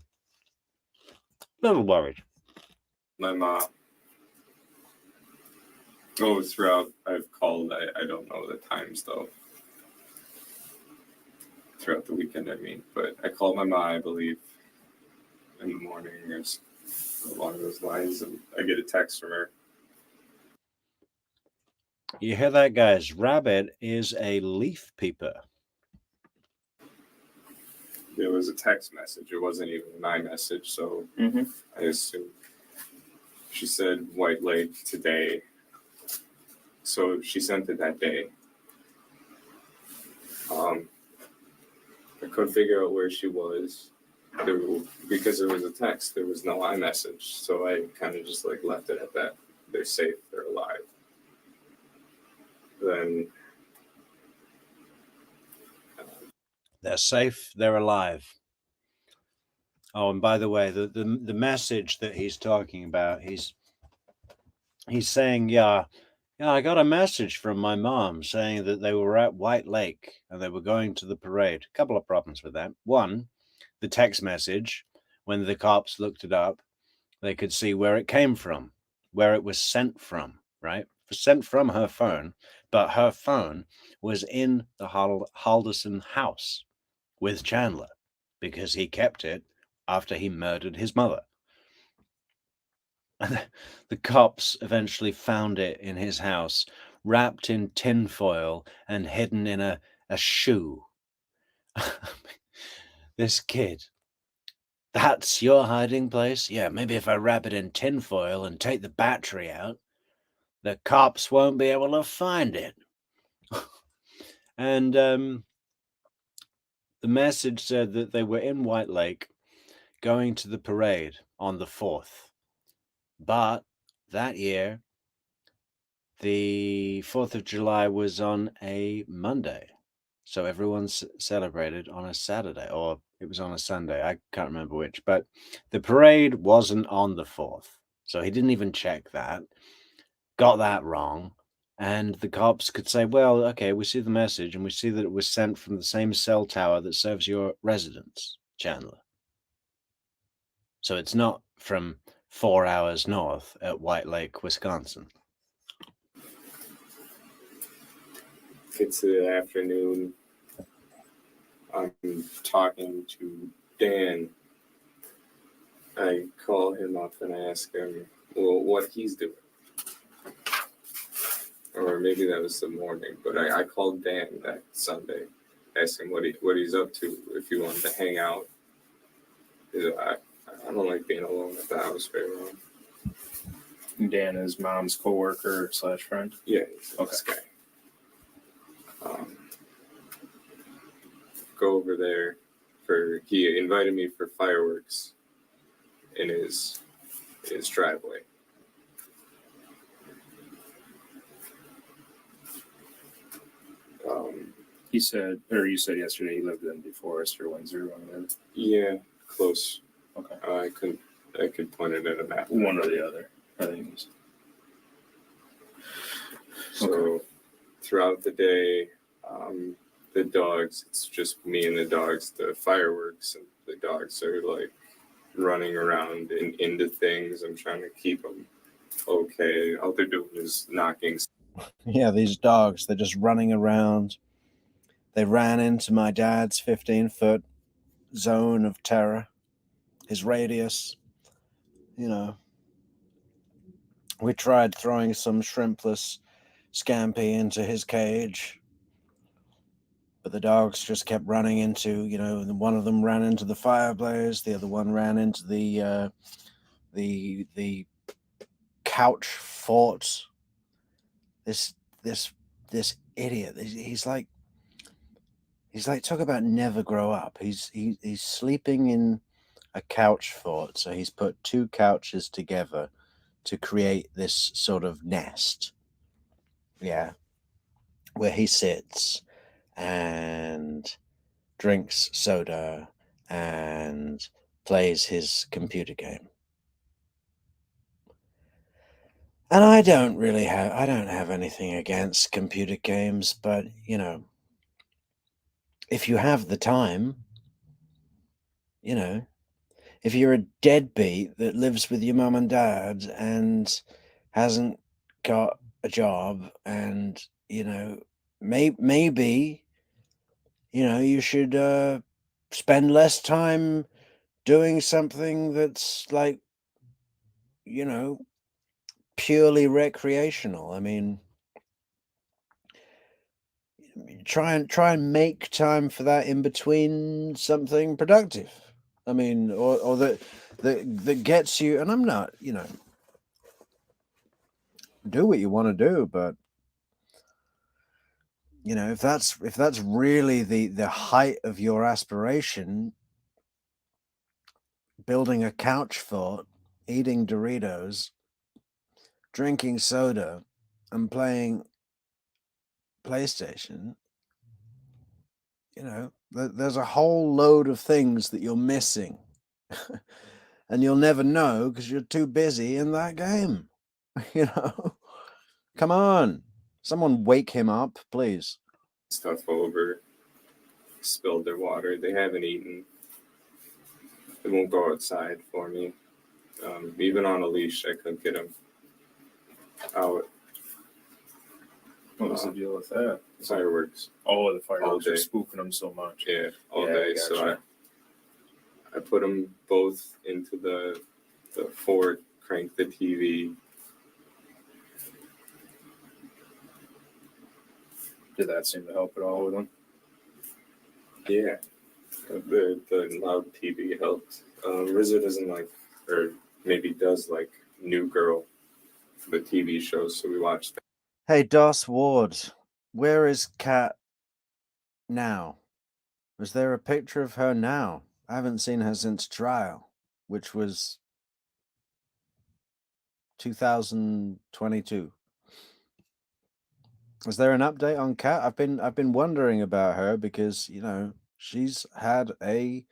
a little worried. My mom. Oh, throughout I've called. I don't know the times though. Throughout the weekend, I mean. But I called my mom, I believe, in the morning or along those lines, and I get a text from her. You hear that, guys? Rabbit is a leaf peeper. It was a text message. It wasn't even my message, so I assumed. She said White Lake today, so she sent it that day. I couldn't figure out where she was. Because it was a text, there was no iMessage, so I kind of just like left it at that. They're safe, they're alive. Then They're safe, they're alive. Oh, and by the way, the message that he's talking about, he's saying, yeah, I got a message from my mom saying that they were at White Lake and they were going to the parade. A couple of problems with that. One, the text message, when the cops looked it up, they could see where it came from, where it was sent from, right? Sent from her phone, but her phone was in the Halderson house with Chandler because he kept it after he murdered his mother. And the cops eventually found it in his house, wrapped in tinfoil and hidden in a shoe. This kid. That's your hiding place? Yeah, maybe if I wrap it in tinfoil and take the battery out, the cops won't be able to find it. And the message said that they were in White Lake going to the parade on the 4th. But that year, the 4th of July was on a Monday. So everyone celebrated on a Saturday, or it was on a Sunday. I can't remember which, but the parade wasn't on the 4th. So he didn't even check that, got that wrong. And the cops could say, well, okay, we see the message and we see that it was sent from the same cell tower that serves your residence, Chandler. So it's not from 4 hours north at White Lake, Wisconsin. gets to the afternoon. I'm talking to Dan. I call him up and I ask him, well, what he's doing. Or maybe that was the morning, but I called Dan that Sunday, asked him what he's up to, if he wanted to hang out. I don't like being alone at the house very long. Dan is mom's coworker / friend? Yeah, this guy. Go over there he invited me for fireworks in his driveway. You said yesterday he lived in DeForest or Windsor. Yeah, close. Okay. I could point it at a map. One or the other, I think. So throughout the day, the dogs, it's just me and the dogs, the fireworks, and the dogs are like running around and into things. I'm trying to keep them okay. All they're doing is knocking. Yeah, these dogs, they're just running around. They ran into my dad's 15-foot zone of terror, his radius. You know, we tried throwing some shrimpless scampi into his cage, but the dogs just kept running into, one of them ran into the fireplace, the other one ran into the couch fort. This idiot, he's like, talk about never grow up. He's sleeping in a couch fort, so he's put two couches together to create this sort of nest. Yeah. Where he sits and drinks soda and plays his computer game. And I don't have anything against computer games, but you know, if you have the time, you know, if you're a deadbeat that lives with your mum and dad and hasn't got a job, and you know, maybe you know you should spend less time doing something that's like, you know, purely recreational. I mean, try and make time for that in between something productive. I mean, or that gets you. And I'm not, you know, do what you want to do, but you know, if that's really the height of your aspiration, building a couch fort, eating Doritos, drinking soda, and playing PlayStation, you know, there's a whole load of things that you're missing. And you'll never know because you're too busy in that game. You know, come on, someone wake him up, please. Stuff over, spilled their water. They haven't eaten. They won't go outside for me. Even on a leash, I couldn't get them out. What was the deal with that? Fireworks. Oh, the All fireworks day. are spooking them so much. Yeah, all Yeah, day. gotcha. So I put them both into the Ford, cranked the TV. Did that seem to help at all with them? Yeah, the loud TV helped. Rizzo doesn't like, or maybe does like New Girl, the TV show, so we watched that. Hey, Doss Ward, where is Kat now? Was there a picture of her now? I haven't seen her since trial, which was 2022. Is there an update on Kat? I've been wondering about her because, you know, she's had a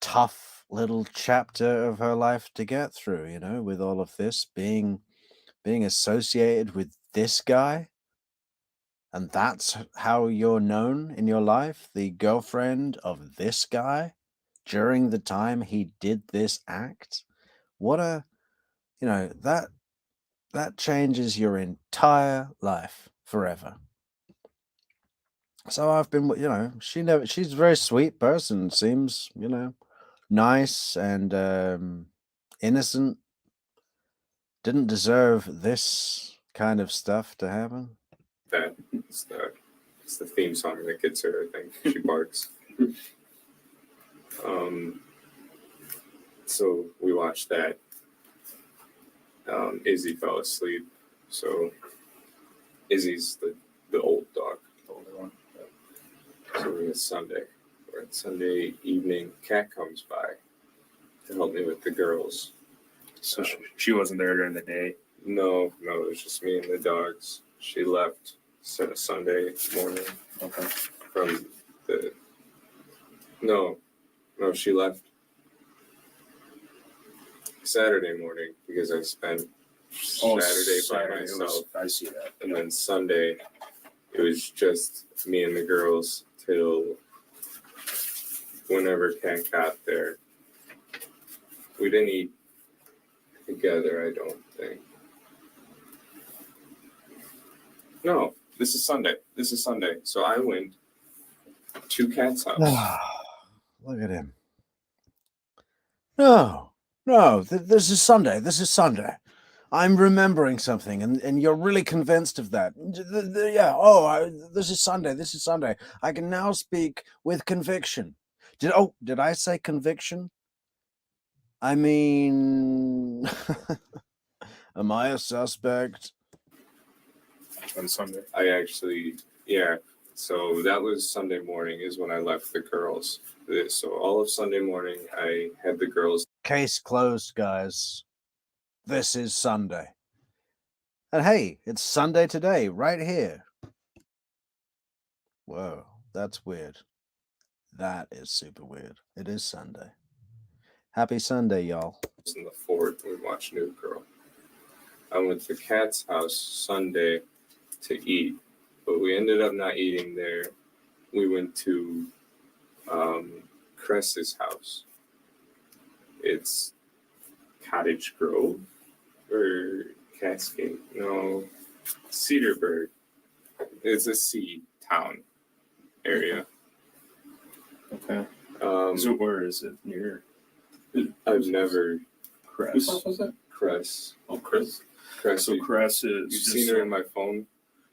tough little chapter of her life to get through, you know, with all of this being associated with this guy. And that's how you're known in your life, the girlfriend of this guy during the time he did this act. What a, you know, that changes your entire life forever. So I've been, you know, she's a very sweet person, seems, you know, nice and innocent. Didn't deserve this kind of stuff to happen. It's the theme song that gets her. I think she barks. So we watched that. Izzy fell asleep. So Izzy's the old dog, the older one. So it's Sunday. Or it's Sunday evening. Kat comes by to help me with the girls. So she wasn't there during the day. No, it was just me and the dogs. She left Sunday morning. Okay. From the no, she left Saturday morning because I spent Saturday by myself. I see that. And then Sunday, it was just me and the girls till whenever Kat got there. We didn't eat together, I don't think. No, this is Sunday. So I went to Kat's house. Look at him. No, this is Sunday. I'm remembering something, and you're really convinced of that. Yeah, this is Sunday. I can now speak with conviction. Did I say conviction? I mean, am I a suspect? On Sunday. I actually, yeah. So that was Sunday morning is when I left the girls. So all of Sunday morning, I had the girls. Case closed, guys. This is Sunday. And hey, it's Sunday today, right here. Whoa, that's weird. That is super weird. It is Sunday. Happy Sunday, y'all. In the Ford, we watched New Girl. I went to Kat's house Sunday to eat, but we ended up not eating there. We went to Cress's house. It's Cottage Grove or Cascade. No, Cedarburg. It's a sea town area. Okay. Um, So where is it? Near I've never Cress. Whose house was that? Cress. Oh, Chris. Cress. So Cress is You've just seen her in my phone.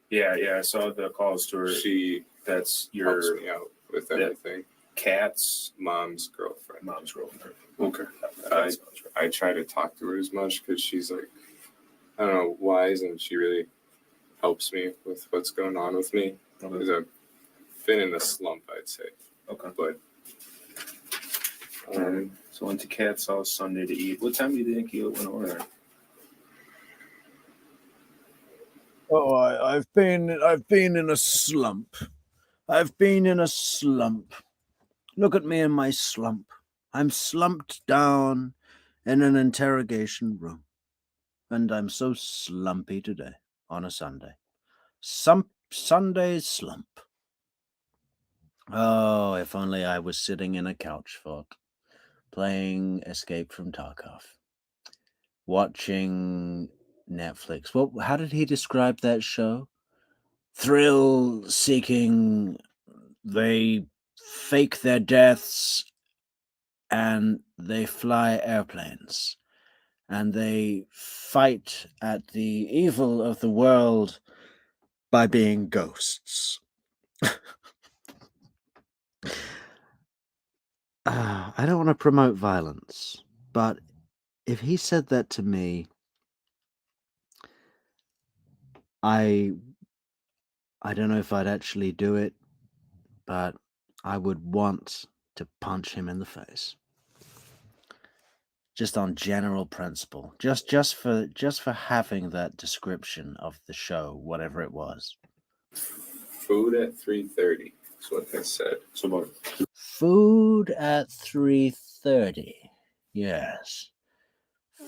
Yeah, I saw the calls to her. She That's helps your me out with Yeah. everything. cat's Mom's girlfriend. mom's girlfriend. Okay. I I try to talk to her as much because she's like, I don't know, wise, and she really helps me with what's going on with me. Because I've been in a slump, I'd say. Okay. But So went to Cat's house Sunday to eat. What time do you think you went over there? Oh, I've been in a slump. I've been in a slump. Look at me in my slump. I'm slumped down in an interrogation room. And I'm so slumpy today on a Sunday. Sunday slump. Oh, if only I was sitting in a couch fort, playing Escape from Tarkov, watching Netflix. Well, how did he describe that show? Thrill-seeking. They fake their deaths and they fly airplanes. And they fight at the evil of the world by being ghosts. I don't want to promote violence, but if he said that to me, I don't know if I'd actually do it, but I would want to punch him in the face. Just on general principle, just for having that description of the show, whatever it was. food at 3:30. That's what they said. So about Food at 3:30. Yes.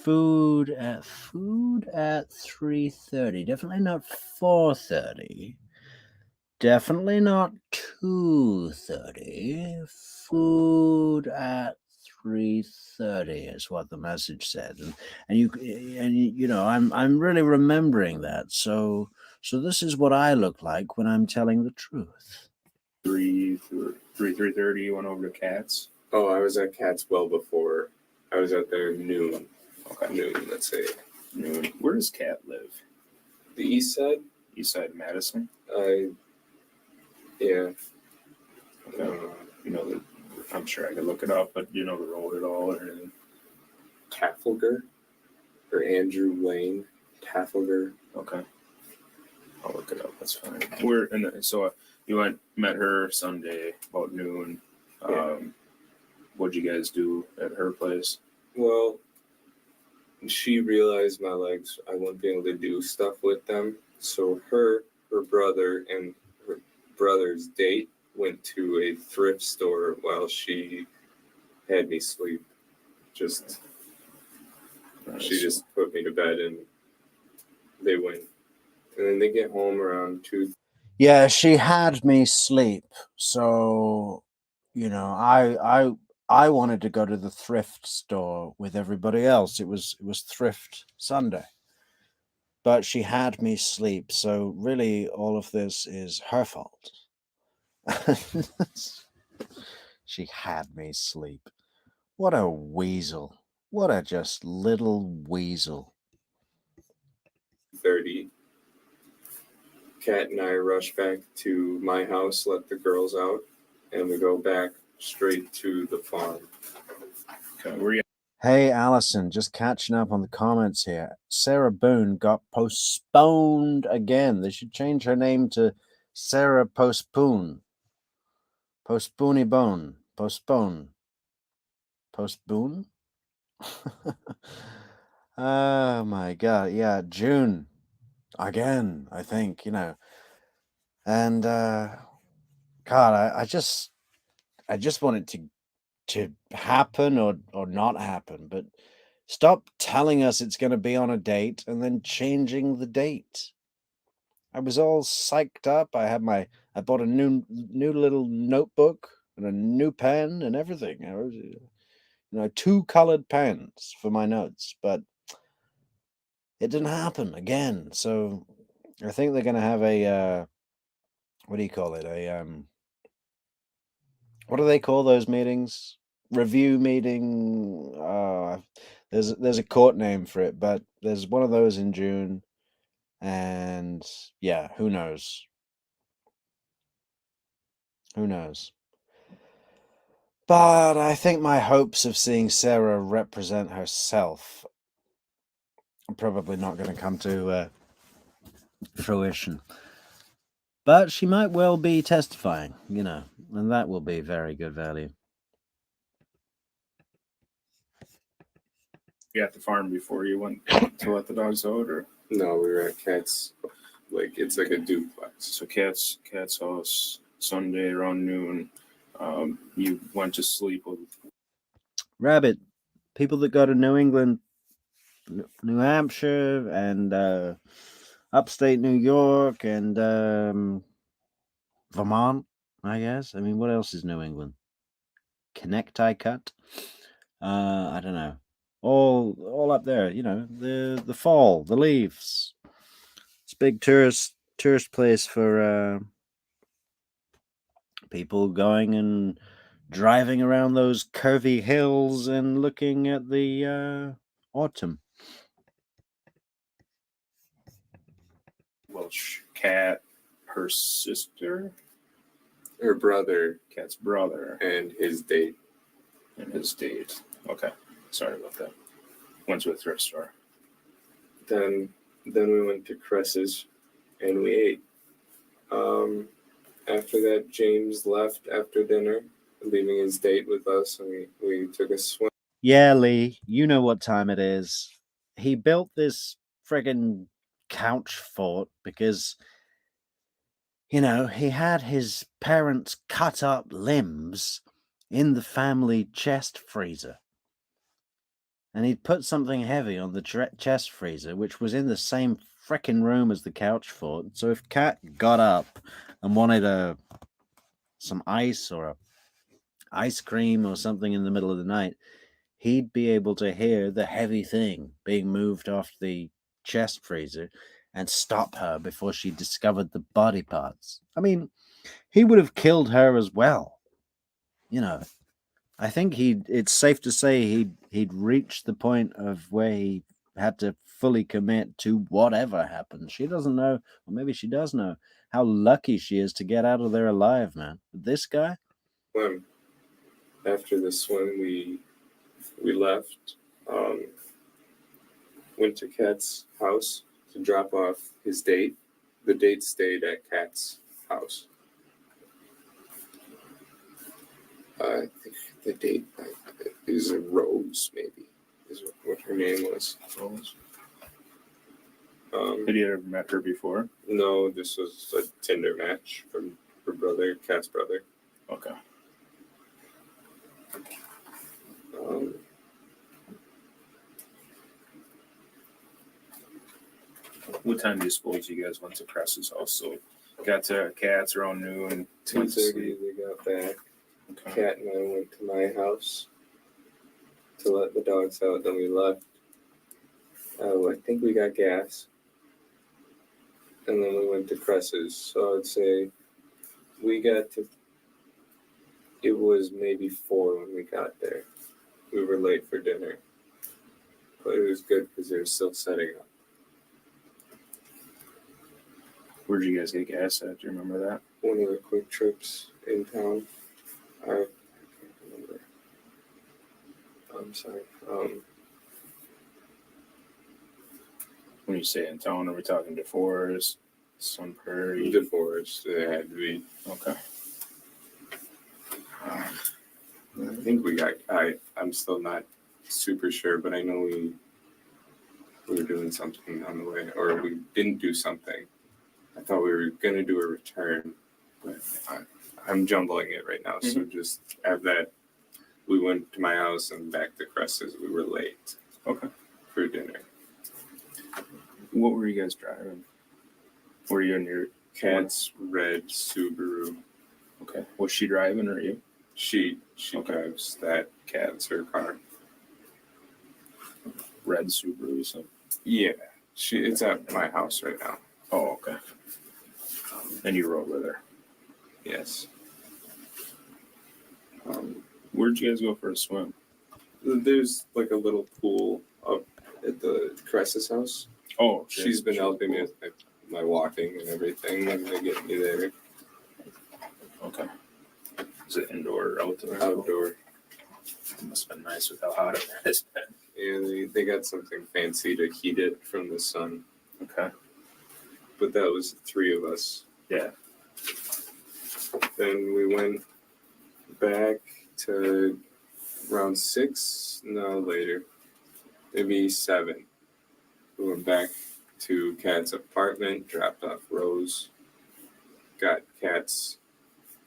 Food at 3:30. Definitely not 4:30. Definitely not 2:30. Food at 3:30 is what the message said, and you know I'm really remembering that. So this is what I look like when I'm telling the truth. 3:30. You went over to Cat's. Oh, I was at Kat's well before. I was out there noon. Okay. Noon, let's say. Noon. Where does Cat live? The east side? East side Madison. Yeah. Okay. You know the. I'm sure I could look it up, but you know the road at all or anything. Trafalgar or Andrew Lane. Trafalgar. Okay. I'll look it up. That's fine. So you met her Sunday about noon. Yeah. What'd you guys do at her place? Well, she realized my legs, I wouldn't be able to do stuff with them. So her brother, and her brother's date went to a thrift store while she had me sleep. She just put me to bed and they went. And then they get home around 2. Yeah, she had me sleep. So, you know, I wanted to go to the thrift store with everybody else. It was Thrift Sunday. But she had me sleep. So really all of this is her fault. She had me sleep. What a weasel. What a just little weasel. 30. Kat and I rush back to my house, let the girls out, and we go back straight to the farm. Okay, where you? Hey, Allison, just catching up on the comments here. Sarah Boone got postponed again. They should change her name to Sarah Postpone. Postpoony Bone. Postpone. Postpone? Oh my God. Yeah, June. Again, I think, you know. And God, I just want it to happen or not happen, but Stop telling us it's going to be on a date and then changing the date. I was all psyched up. I bought a new little notebook and a new pen and everything. I was, 2 colored pens for my notes, but it didn't happen again. So I think they're going to have a what do you call it? What do they call those meetings? Review meeting. There's a court name for it, but there's one of those in June, and yeah, who knows? Who knows? But I think my hopes of seeing Sarah represent herself are probably not going to come to fruition. But she might well be testifying, and that will be very good value. You at the farm before you went to let the dogs out, or No, we were at Cat's. It's like a duplex. so Cat's house Sunday around noon. You went to sleep with Rabbit, people that go to New England, New Hampshire, and upstate New York, and Vermont, I guess. I mean, what else is New England? Connecticut? I don't know. All up there, the fall, the leaves. It's a big tourist place for people going and driving around those curvy hills and looking at the autumn. Welsh Cat, her sister, Her brother Cat's brother, and his date. and his date. Okay, sorry about that. Went to a thrift store. Then we went to Cress's and we ate. After that, James left after dinner, leaving his date with us, and we took a swim. Yeah, Lee, you know what time it is. He built this friggin' couch fort because, he had his parents cut up limbs in the family chest freezer. And he'd put something heavy on the chest freezer, which was in the same frickin' room as the couch fort. So if Cat got up and wanted some ice or a ice cream or something in the middle of the night, he'd be able to hear the heavy thing being moved off the chest freezer and stop her before she discovered the body parts. I mean, he would have killed her as well. I think it's safe to say he'd reached the point of where he had to fully commit to whatever happened. She doesn't know, or maybe she does know, how lucky she is to get out of there alive, man. But this guy? Swim. After the swim, we left. Went to Cat's house to drop off his date. The date stayed at Cat's house. I think the date is Rose, maybe, is what her name was. Rose. Had you ever met her before? No, this was a Tinder match from her brother, Cat's brother. Okay. What time do you suppose you guys went to Cress's house? So got to Cat's around noon. 2:30 we got back. Okay. Cat and I went to my house to let the dogs out. Then we left. I think we got gas. And then we went to Cress's. So I'd say we got to, it was maybe 4 when we got there. We were late for dinner. But it was good because they were still setting up. Where'd you guys get gas at? Do you remember that? One of the quick trips in town. I can't remember. I'm sorry. When you say in town, are we talking DeForest, Sun Prairie? DeForest, it had to be. Okay. I think we got, I'm still not super sure, but I know we were doing something on the way, or we didn't do something. I thought we were going to do a return, but I'm jumbling it right now. So just have that. We went to my house and back to Cress's. We were late. Okay. for dinner. What were you guys driving? Were you in your Cat's red Subaru. Okay. Was she driving or you? She Okay. drives that. Cat's her car. Red Subaru, so. Yeah, it's at my house right now. Oh, okay. And you rode with her. Yes. Where'd you guys go for a swim? There's like a little pool up at the Cress's house. Oh, She's been helping me with my walking and everything, and they get me there. Okay. Is it indoor or outdoor? Outdoor. It must have been nice with how hot it has been. And they got something fancy to heat it from the sun. Okay. But that was the three of us. Yeah. Then we went back to around 6, no, later, maybe 7. We went back to Kat's apartment, dropped off Rose, got Kat's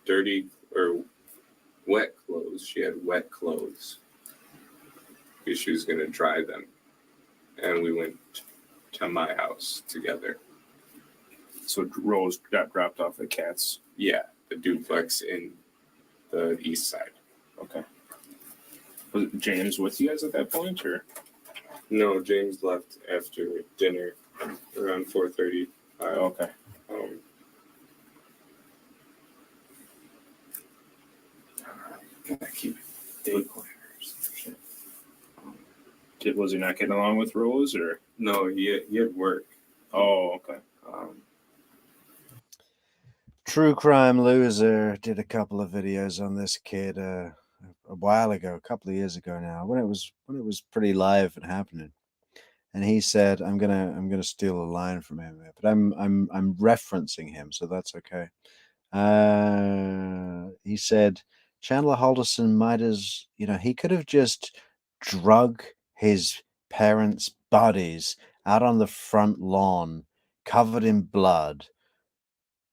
dirty or wet clothes. She had wet clothes because she was going to dry them. And we went to my house together. So Rose got dropped off at Cat's. Yeah, the duplex in the east side. Okay. Was James with you guys at that point, or? No, James left after dinner around 4:30. Okay. Gotta keep day planners. Was he not getting along with Rose, or? No, he had work. Oh, okay. True Crime Loser did a couple of videos on this kid a while ago, a couple of years ago now, when it was pretty live and happening. And he said, "I'm gonna steal a line from him, but I'm referencing him, so that's okay." He said Chandler Halderson he could have just drug his parents' bodies out on the front lawn, covered in blood,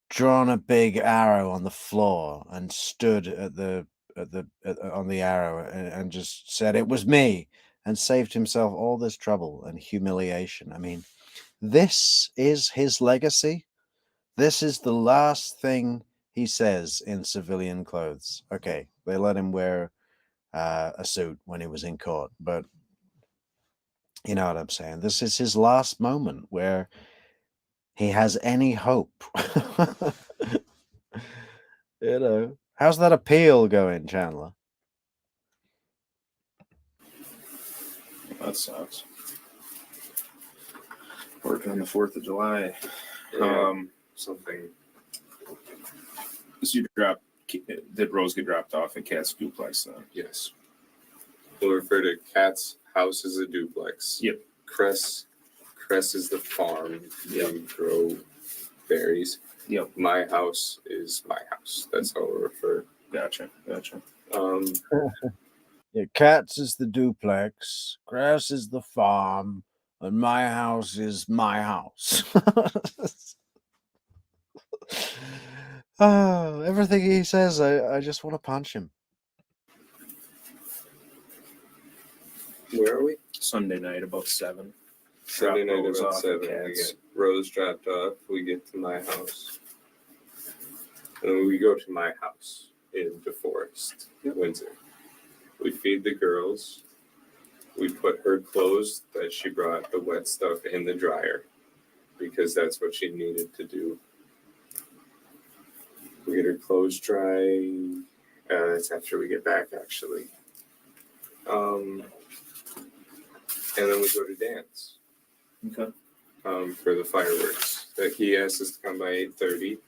drawn a big arrow on the floor, and stood on the arrow and just said it was me, and saved himself all this trouble and humiliation. I mean, this is his legacy. This is the last thing he says in civilian clothes. Okay, they let him wear a suit when he was in court, but you know what I'm saying. This is his last moment where he has any hope. How's that appeal going, Chandler? That sucks. Working on the 4th of July. Something. So did Rose get dropped off at Cat's duplex then? Yes. We'll refer to Kat's house as a duplex. Yep. Cress is the farm. Yep. We grow berries. Yep. My house is my house. That's how we refer. Gotcha. Yeah, Kat's is the duplex, Grass is the farm, and my house is my house. Oh, everything he says, I just want to punch him. Where are we? Sunday night about 7. Sunday Drop night Rose about off 7. at We Kat's. get Rose dropped off. We get to my house. And then we go to my house in DeForest, Windsor. We feed the girls. We put her clothes that she brought, the wet stuff, in the dryer because that's what she needed to do. We get her clothes dry. That's after we get back, actually. And then we go to dance. Okay. For the fireworks. He asked us to come by 8:30.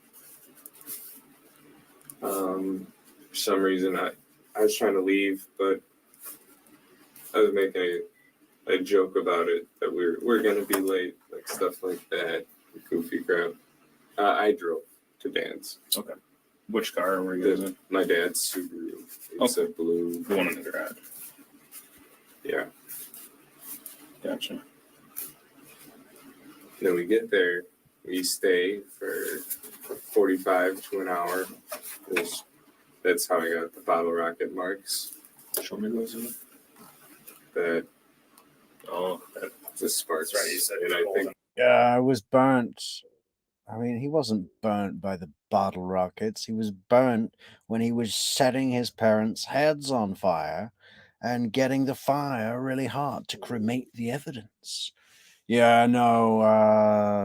For some reason, I was trying to leave, but I was making a joke about it that we're gonna be late, like stuff like that, goofy crap. I drove to dance. Okay. Which car were you guys in? My dad's Subaru. It's a blue. The one in the garage. Yeah. Gotcha. Then we get there. We stay for 45 to an hour. That's how I got the bottle rocket marks. Show me those. That Oh, The sparks. That's right, you said And I think Yeah, I was burnt. I mean, he wasn't burnt by the bottle rockets. He was burnt when he was setting his parents' heads on fire and getting the fire really hot to cremate the evidence. Yeah, no,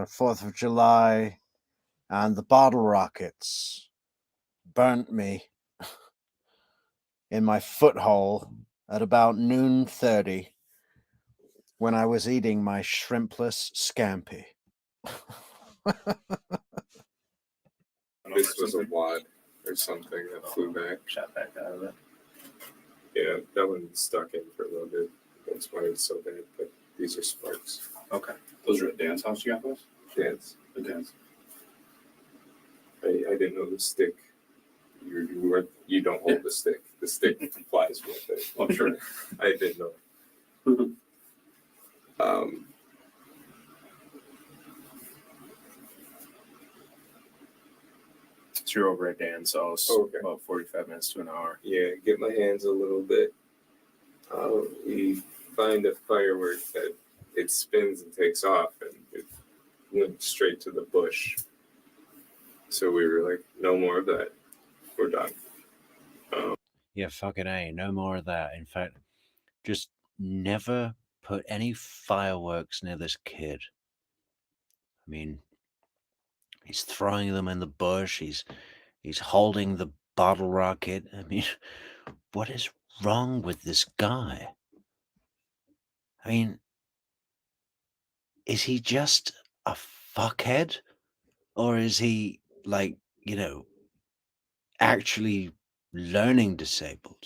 4th of July and the bottle rockets burnt me in my foothole at about noon 30 when I was eating my shrimpless scampi. this was a wad or something that flew back. Shot back out of it. Yeah, that one stuck in for a little bit. That's why it's so bad. But these are sparks. Okay. Those are at Dan's house you got those? Dance. The Dan's. I didn't know the stick. You don't hold the stick. The stick flies with it. Oh, sure. I didn't know. So you're over at Dan's house, Okay. about 45 minutes to an hour. Yeah, get my hands a little bit. We find a firework that it spins and takes off, and it went straight to the bush. So we were like, no more of that. We're done. Yeah, fucking A, no more of that. In fact, just never put any fireworks near this kid. I mean, he's throwing them in the bush. He's holding the bottle rocket. I mean, what is wrong with this guy? I mean, is he just a fuckhead? Or is he, like, actually learning disabled?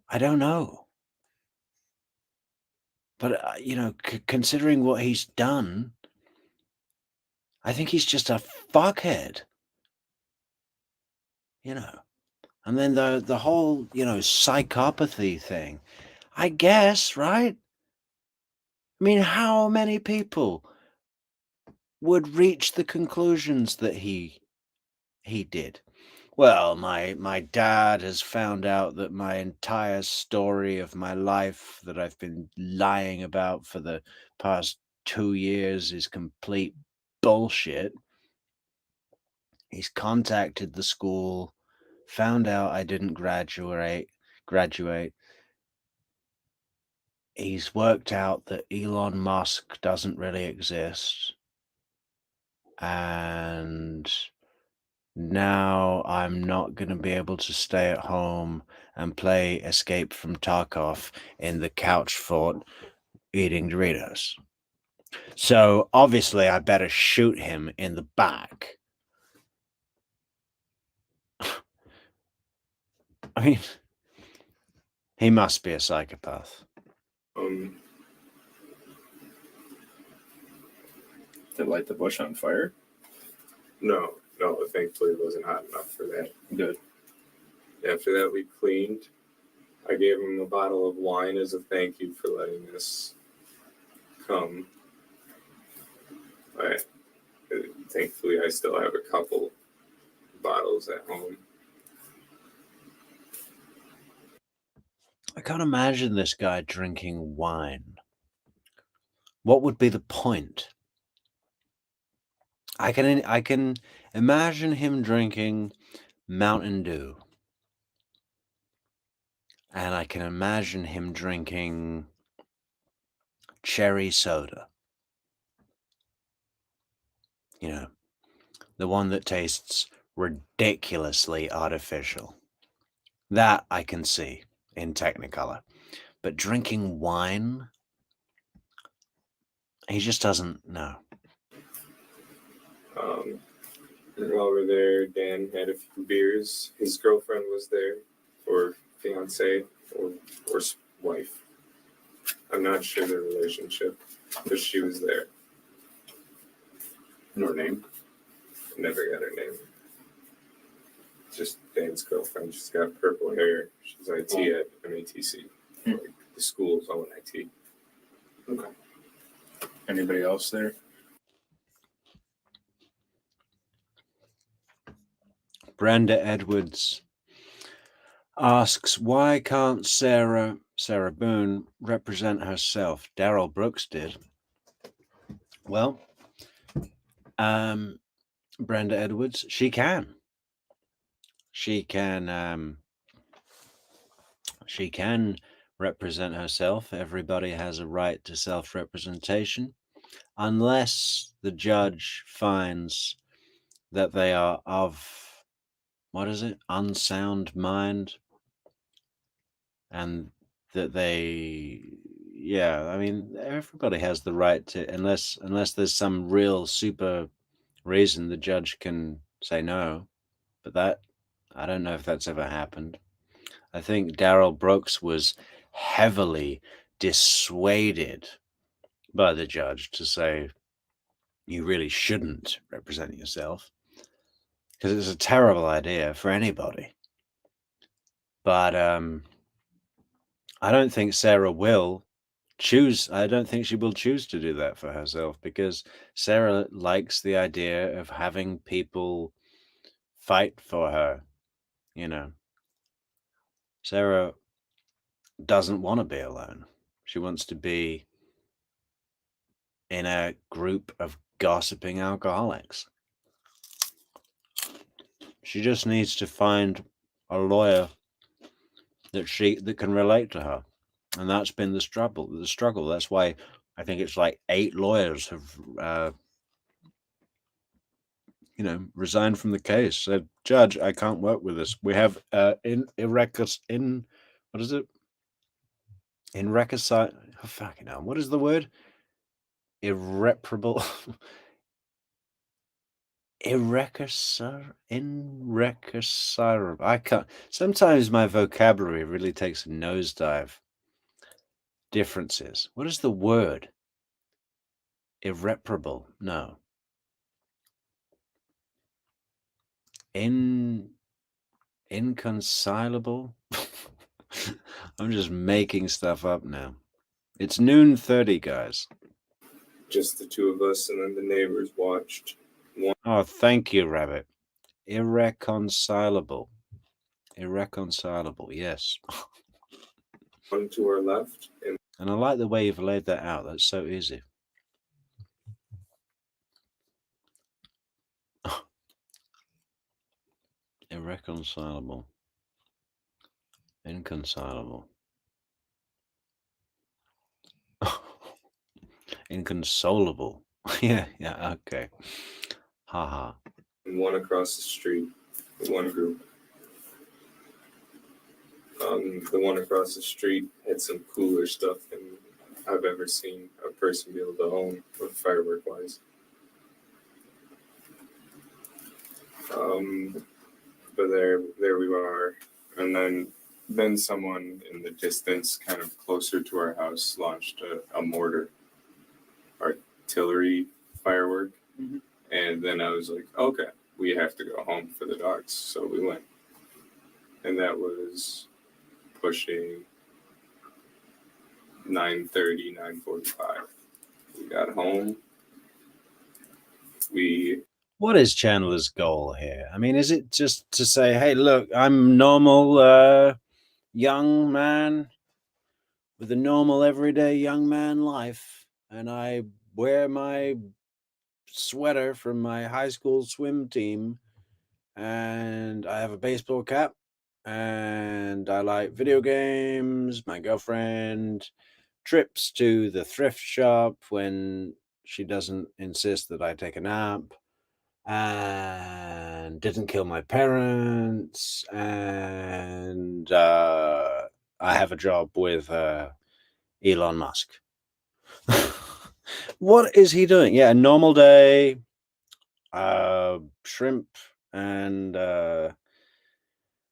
I don't know. But, considering what he's done, I think he's just a fuckhead. And then the whole, psychopathy thing, I guess, right? I mean, how many people would reach the conclusions that he did? Well, my dad has found out that my entire story of my life that I've been lying about for the past 2 years is complete bullshit. He's contacted the school, found out I didn't graduate. He's worked out that Elon Musk doesn't really exist. And now I'm not going to be able to stay at home and play Escape from Tarkov in the couch fort eating Doritos. So obviously I better shoot him in the back. I mean, he must be a psychopath. Did it light the bush on fire? No, thankfully it wasn't hot enough for that. Good. After that, we cleaned. I gave him a bottle of wine as a thank you for letting us come. Thankfully, I still have a couple bottles at home. I can't imagine this guy drinking wine. What would be the point? I can imagine him drinking Mountain Dew. And I can imagine him drinking cherry soda. The one that tastes ridiculously artificial. That I can see in Technicolor. But drinking wine, he just doesn't know. While we're there, Dan had a few beers. His girlfriend was there, or fiance, or wife. I'm not sure the relationship, but she was there. And her name? Never got her name. Just Dan's girlfriend. She's got purple hair. She's IT at MATC. Like the school's own IT. Okay. Anybody else there? Brenda Edwards asks, why can't Sarah Sarah Boone represent herself? Daryl Brooks did. Well, Brenda Edwards, she can. She can represent herself. Everybody has a right to self-representation, unless the judge finds that they are of, what is it, unsound mind, and that they, yeah, I mean, everybody has the right to, unless there's some real super reason, the judge can say no. But that, I don't know if that's ever happened. I think Daryl Brooks was heavily dissuaded by the judge to say, you really shouldn't represent yourself, because it's a terrible idea for anybody. But I don't think Sarah will choose. I don't think she will choose to do that for herself, because Sarah likes the idea of having people fight for her. You know, Sarah doesn't want to be alone. She wants to be in a group of gossiping alcoholics. She just needs to find a lawyer that can relate to her, and that's been the struggle. That's why I think it's like 8 lawyers have resigned from the case. Said, Judge, I can't work with this. We have what is it? Fucking hell. What is the word? Irreparable. Irreconcilable. I can't. Sometimes my vocabulary really takes a nosedive. Differences. What is the word? Irreparable. No. Inconcilable. I'm just making stuff up now. It's 12:30, guys. Just the two of us, and then the neighbors watched. Oh, thank you, Rabbit. Irreconcilable. Irreconcilable, yes. One to our left. And I like the way you've laid that out. That's so easy. Irreconcilable. Inconsolable. Inconsolable. yeah, okay. Haha. And one across the street, one group. The one across the street had some cooler stuff than I've ever seen a person be able to own, with firework wise. But there we are, and then someone in the distance, kind of closer to our house, launched a mortar, artillery firework, and then I was like, okay, we have to go home for the dogs, so we went, and that was pushing 9:30, 9:45. We got home. What is Chandler's goal here? I mean, is it just to say, hey, look, I'm normal young man with a normal everyday young man life, and I wear my sweater from my high school swim team, and I have a baseball cap, and I like video games, my girlfriend trips to the thrift shop when she doesn't insist that I take a nap, and didn't kill my parents, and I have a job with Elon Musk. What is he doing? Yeah, a normal day, shrimp, and I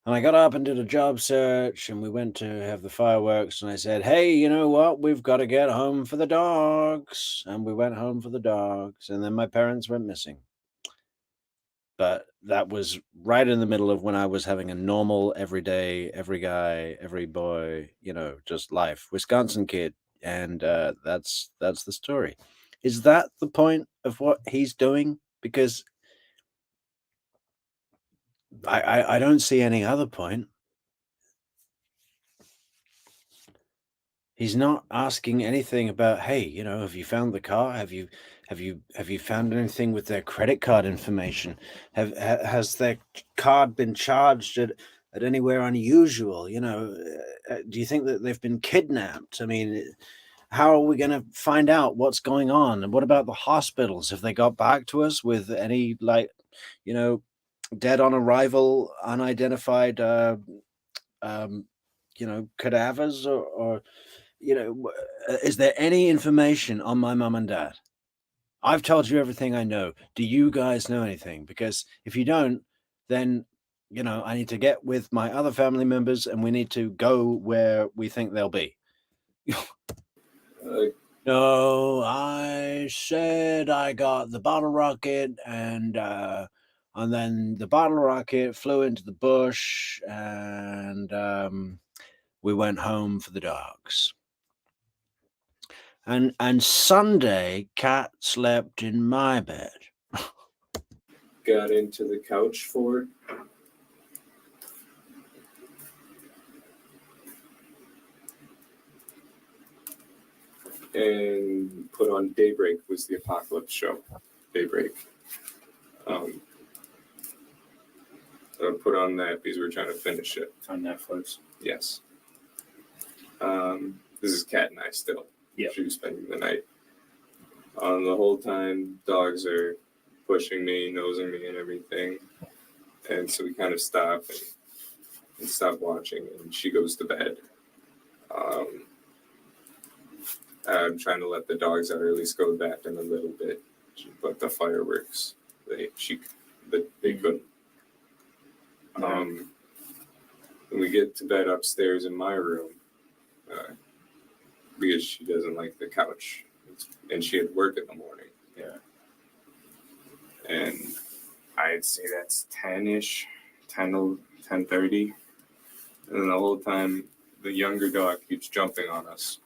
got up and did a job search, and we went to have the fireworks, and I said, hey, you know what? We've got to get home for the dogs. And we went home for the dogs, and then my parents went missing. But that was right in the middle of when I was having a normal, everyday, every guy, every boy, just life, Wisconsin kid. And that's the story. Is that the point of what he's doing? Because I don't see any other point. He's not asking anything about, hey, you know, have you found the car? Have you found anything with their credit card information? Has their card been charged at anywhere unusual? You know, do you think that they've been kidnapped? I mean, how are we going to find out what's going on? And what about the hospitals? Have they got back to us with any, like, you know, dead on arrival, unidentified, you know, cadavers or you know, is there any information on my mum and dad? I've told you everything I know. Do you guys know anything? Because if you don't, then, you know, I need to get with my other family members and we need to go where we think they'll be. No, I said I got the bottle rocket and then the bottle rocket flew into the bush and we went home for the dogs. And Sunday, Cat slept in my bed. Got into the couch for it. And put on Daybreak was the apocalypse show. Daybreak. So I put on that because we were trying to finish it. On Netflix. Yes. This is Kat and I still. Yeah. She was spending the night. The whole time, dogs are pushing me, nosing me, and everything. And so we kind of stop and stop watching, and she goes to bed. I'm trying to let the dogs out, or at least go back in a little bit. But the fireworks, they couldn't. When we get to bed upstairs in my room, because she doesn't like the couch, and she had work in the morning. Yeah. And I'd say that's 10-ish, 10:30. And then the whole time, the younger dog keeps jumping on us.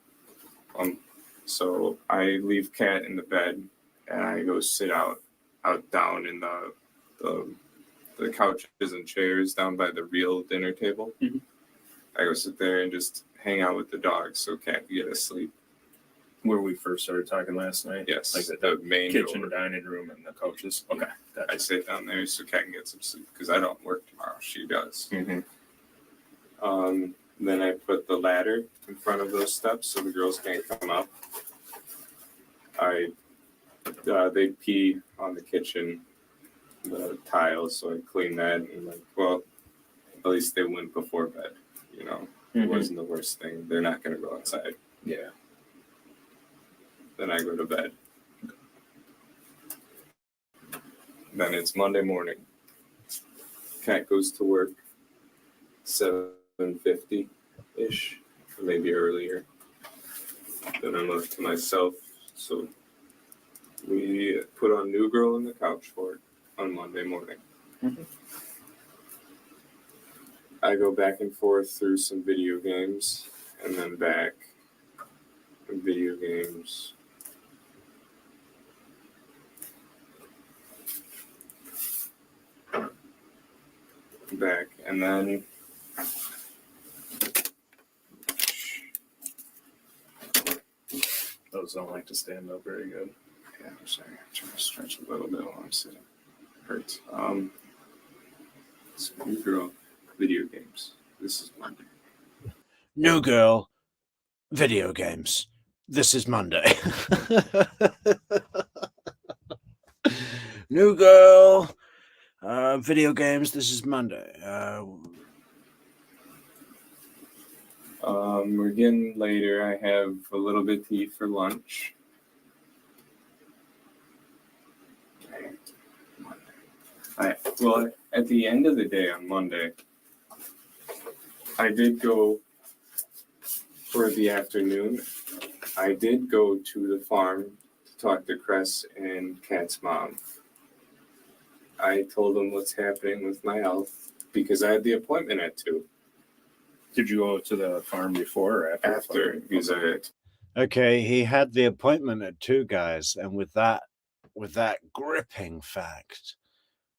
So I leave Kat in the bed, and I go sit out down in the couches and chairs down by the real dinner table. Mm-hmm. I go sit there and just hang out with the dogs so Kat can get asleep. Where we first started talking last night? Yes, Like the main kitchen, door. dining room, and the couches? Okay. I sit down there so Kat can get some sleep because I don't work tomorrow. She does. Mm-hmm. Then I put the ladder in front of those steps so the girls can't come up. They pee on the kitchen, the tiles, so I clean that and well, at least they went before bed. You know, It wasn't the worst thing. They're not going to go outside. Yeah. Then I go to bed. Then it's Monday morning. Kat goes to work 7:50-ish, maybe earlier. Then I'm left to myself. So we put on New Girl on the couch for it on Monday morning. Mm-hmm. I go back and forth through some video games and then back. Video games. Back and then Those don't like to stand up very good. Yeah, I'm sorry. I'm trying to stretch a little bit while I'm sitting. Hurts. So New Girl, video games. This is Monday. New Girl, video games. This is Monday. New Girl, video games. This is Monday. We're getting later. I have a little bit to eat for lunch. Well, at the end of the day on Monday, I did go for the afternoon. I did go to the farm to talk to Cress and Kat's mom. I told them what's happening with my health because I had the appointment at 2. Did you go to the farm before or after? After, because I had. Okay, he had the appointment at 2, guys, and with that gripping fact,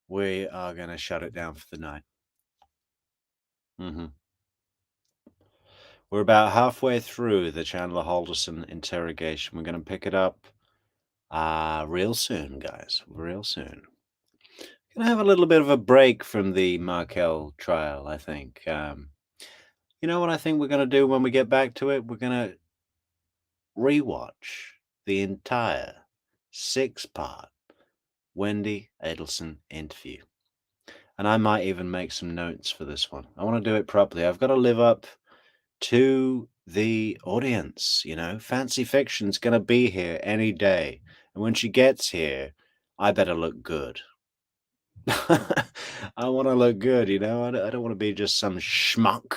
we are going to shut it down for the night. We're about halfway through the Chandler Halderson interrogation. We're going to pick it up real soon, guys. Real soon. Going to have a little bit of a break from the Markel trial, I think. You know what I think we're going to do when we get back to it? We're going to rewatch the entire 6-part Wendy Adelson interview. And I might even make some notes for this one. I want to do it properly. I've got to live up to the audience, you know. Fancy Fiction's going to be here any day. And when she gets here, I better look good. I want to look good, you know. I don't want to be just some schmuck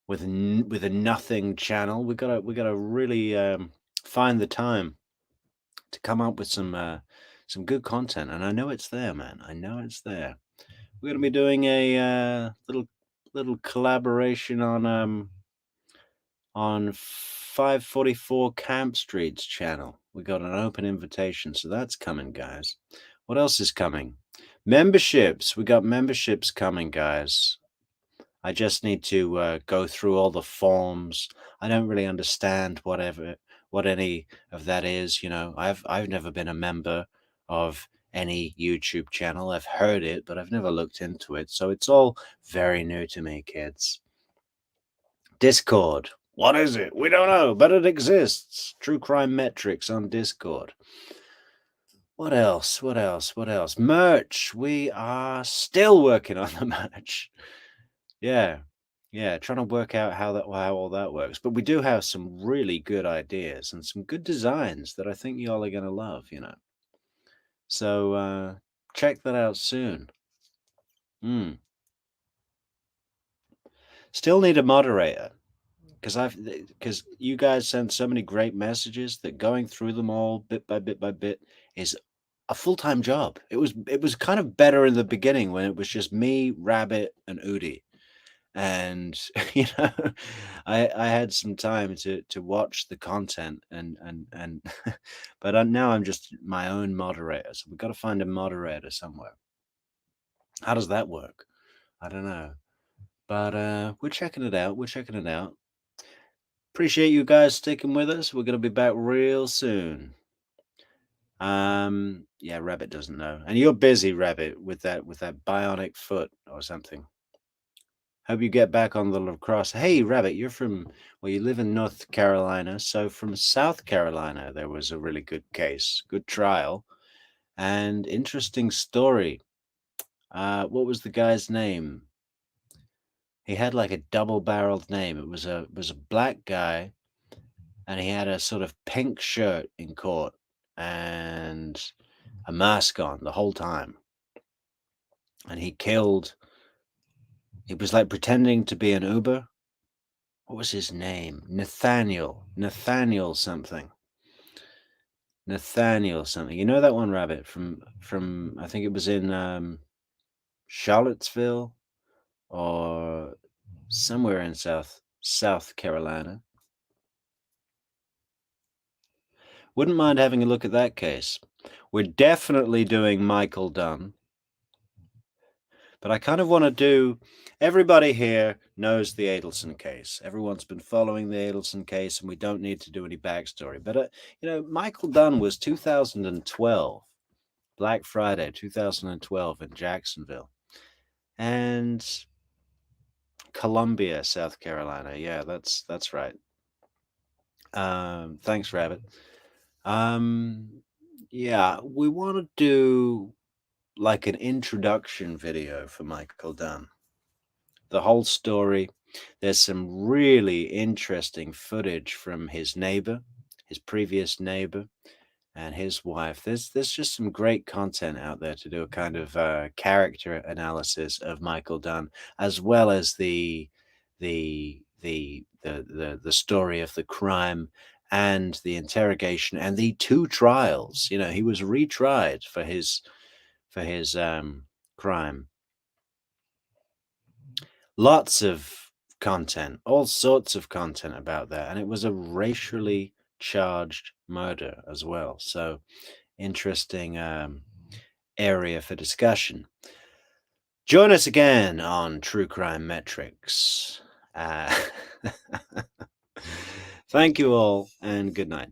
with a nothing channel. We gotta really find the time to come up with some good content, and I know it's there, man. I know it's there. We're gonna be doing a little collaboration on 544 Camp Street's channel. We got an open invitation, so that's coming, guys. What else is coming? Memberships. We got memberships coming, guys. I just need to go through all the forms. I don't really understand what any of that is. You know, I've never been a member of any YouTube channel. I've heard it, but I've never looked into it. So it's all very new to me, kids. Discord. What is it? We don't know, but it exists. True Crime Metrix on Discord. What else? What else? What else? Merch. We are still working on the merch. Yeah, trying to work out how all that works. But we do have some really good ideas and some good designs that I think y'all are going to love, you know. So check that out soon. Still need a moderator because you guys send so many great messages that going through them all bit by bit is a full-time job. It was kind of better in the beginning when it was just me, Rabbit, and Udi. And you know, I had some time to watch the content and but now I'm just my own moderator. So we've got to find a moderator somewhere. How does that work? I don't know, but we're checking it out. Appreciate you guys sticking with us. We're gonna be back real soon. Yeah, Rabbit doesn't know, and you're busy, Rabbit, with that bionic foot or something. Hope you get back on the lacrosse. Hey, Rabbit, you live in North Carolina. So from South Carolina, there was a really good case, good trial, and interesting story. What was the guy's name? He had like a double-barreled name. It was a black guy, and he had a sort of pink shirt in court and a mask on the whole time. And he was like pretending to be an Uber. What was his name? Nathaniel something. You know that one, Rabbit, from I think it was in Charlottesville or somewhere in South Carolina. Wouldn't mind having a look at that case. We're definitely doing Michael Dunn. But I kind of want to do, everybody here knows the Adelson case. Everyone's been following the Adelson case, and we don't need to do any backstory. But, you know, Michael Dunn was 2012, Black Friday, 2012 in Jacksonville. And Columbia, South Carolina. Yeah, that's right. Thanks, Rabbit. Yeah, we want to do like an introduction video for Michael Dunn. The whole story. There's some really interesting footage from his neighbor, his previous neighbor, and his wife. There's just some great content out there to do a kind of character analysis of Michael Dunn, as well as the story of the crime and the interrogation and the 2 trials. You know, he was retried for his crime. Lots of content, all sorts of content about that, and it was a racially charged murder as well. So interesting area for discussion. Join us again on True Crime Metrix. Thank you all, and good night.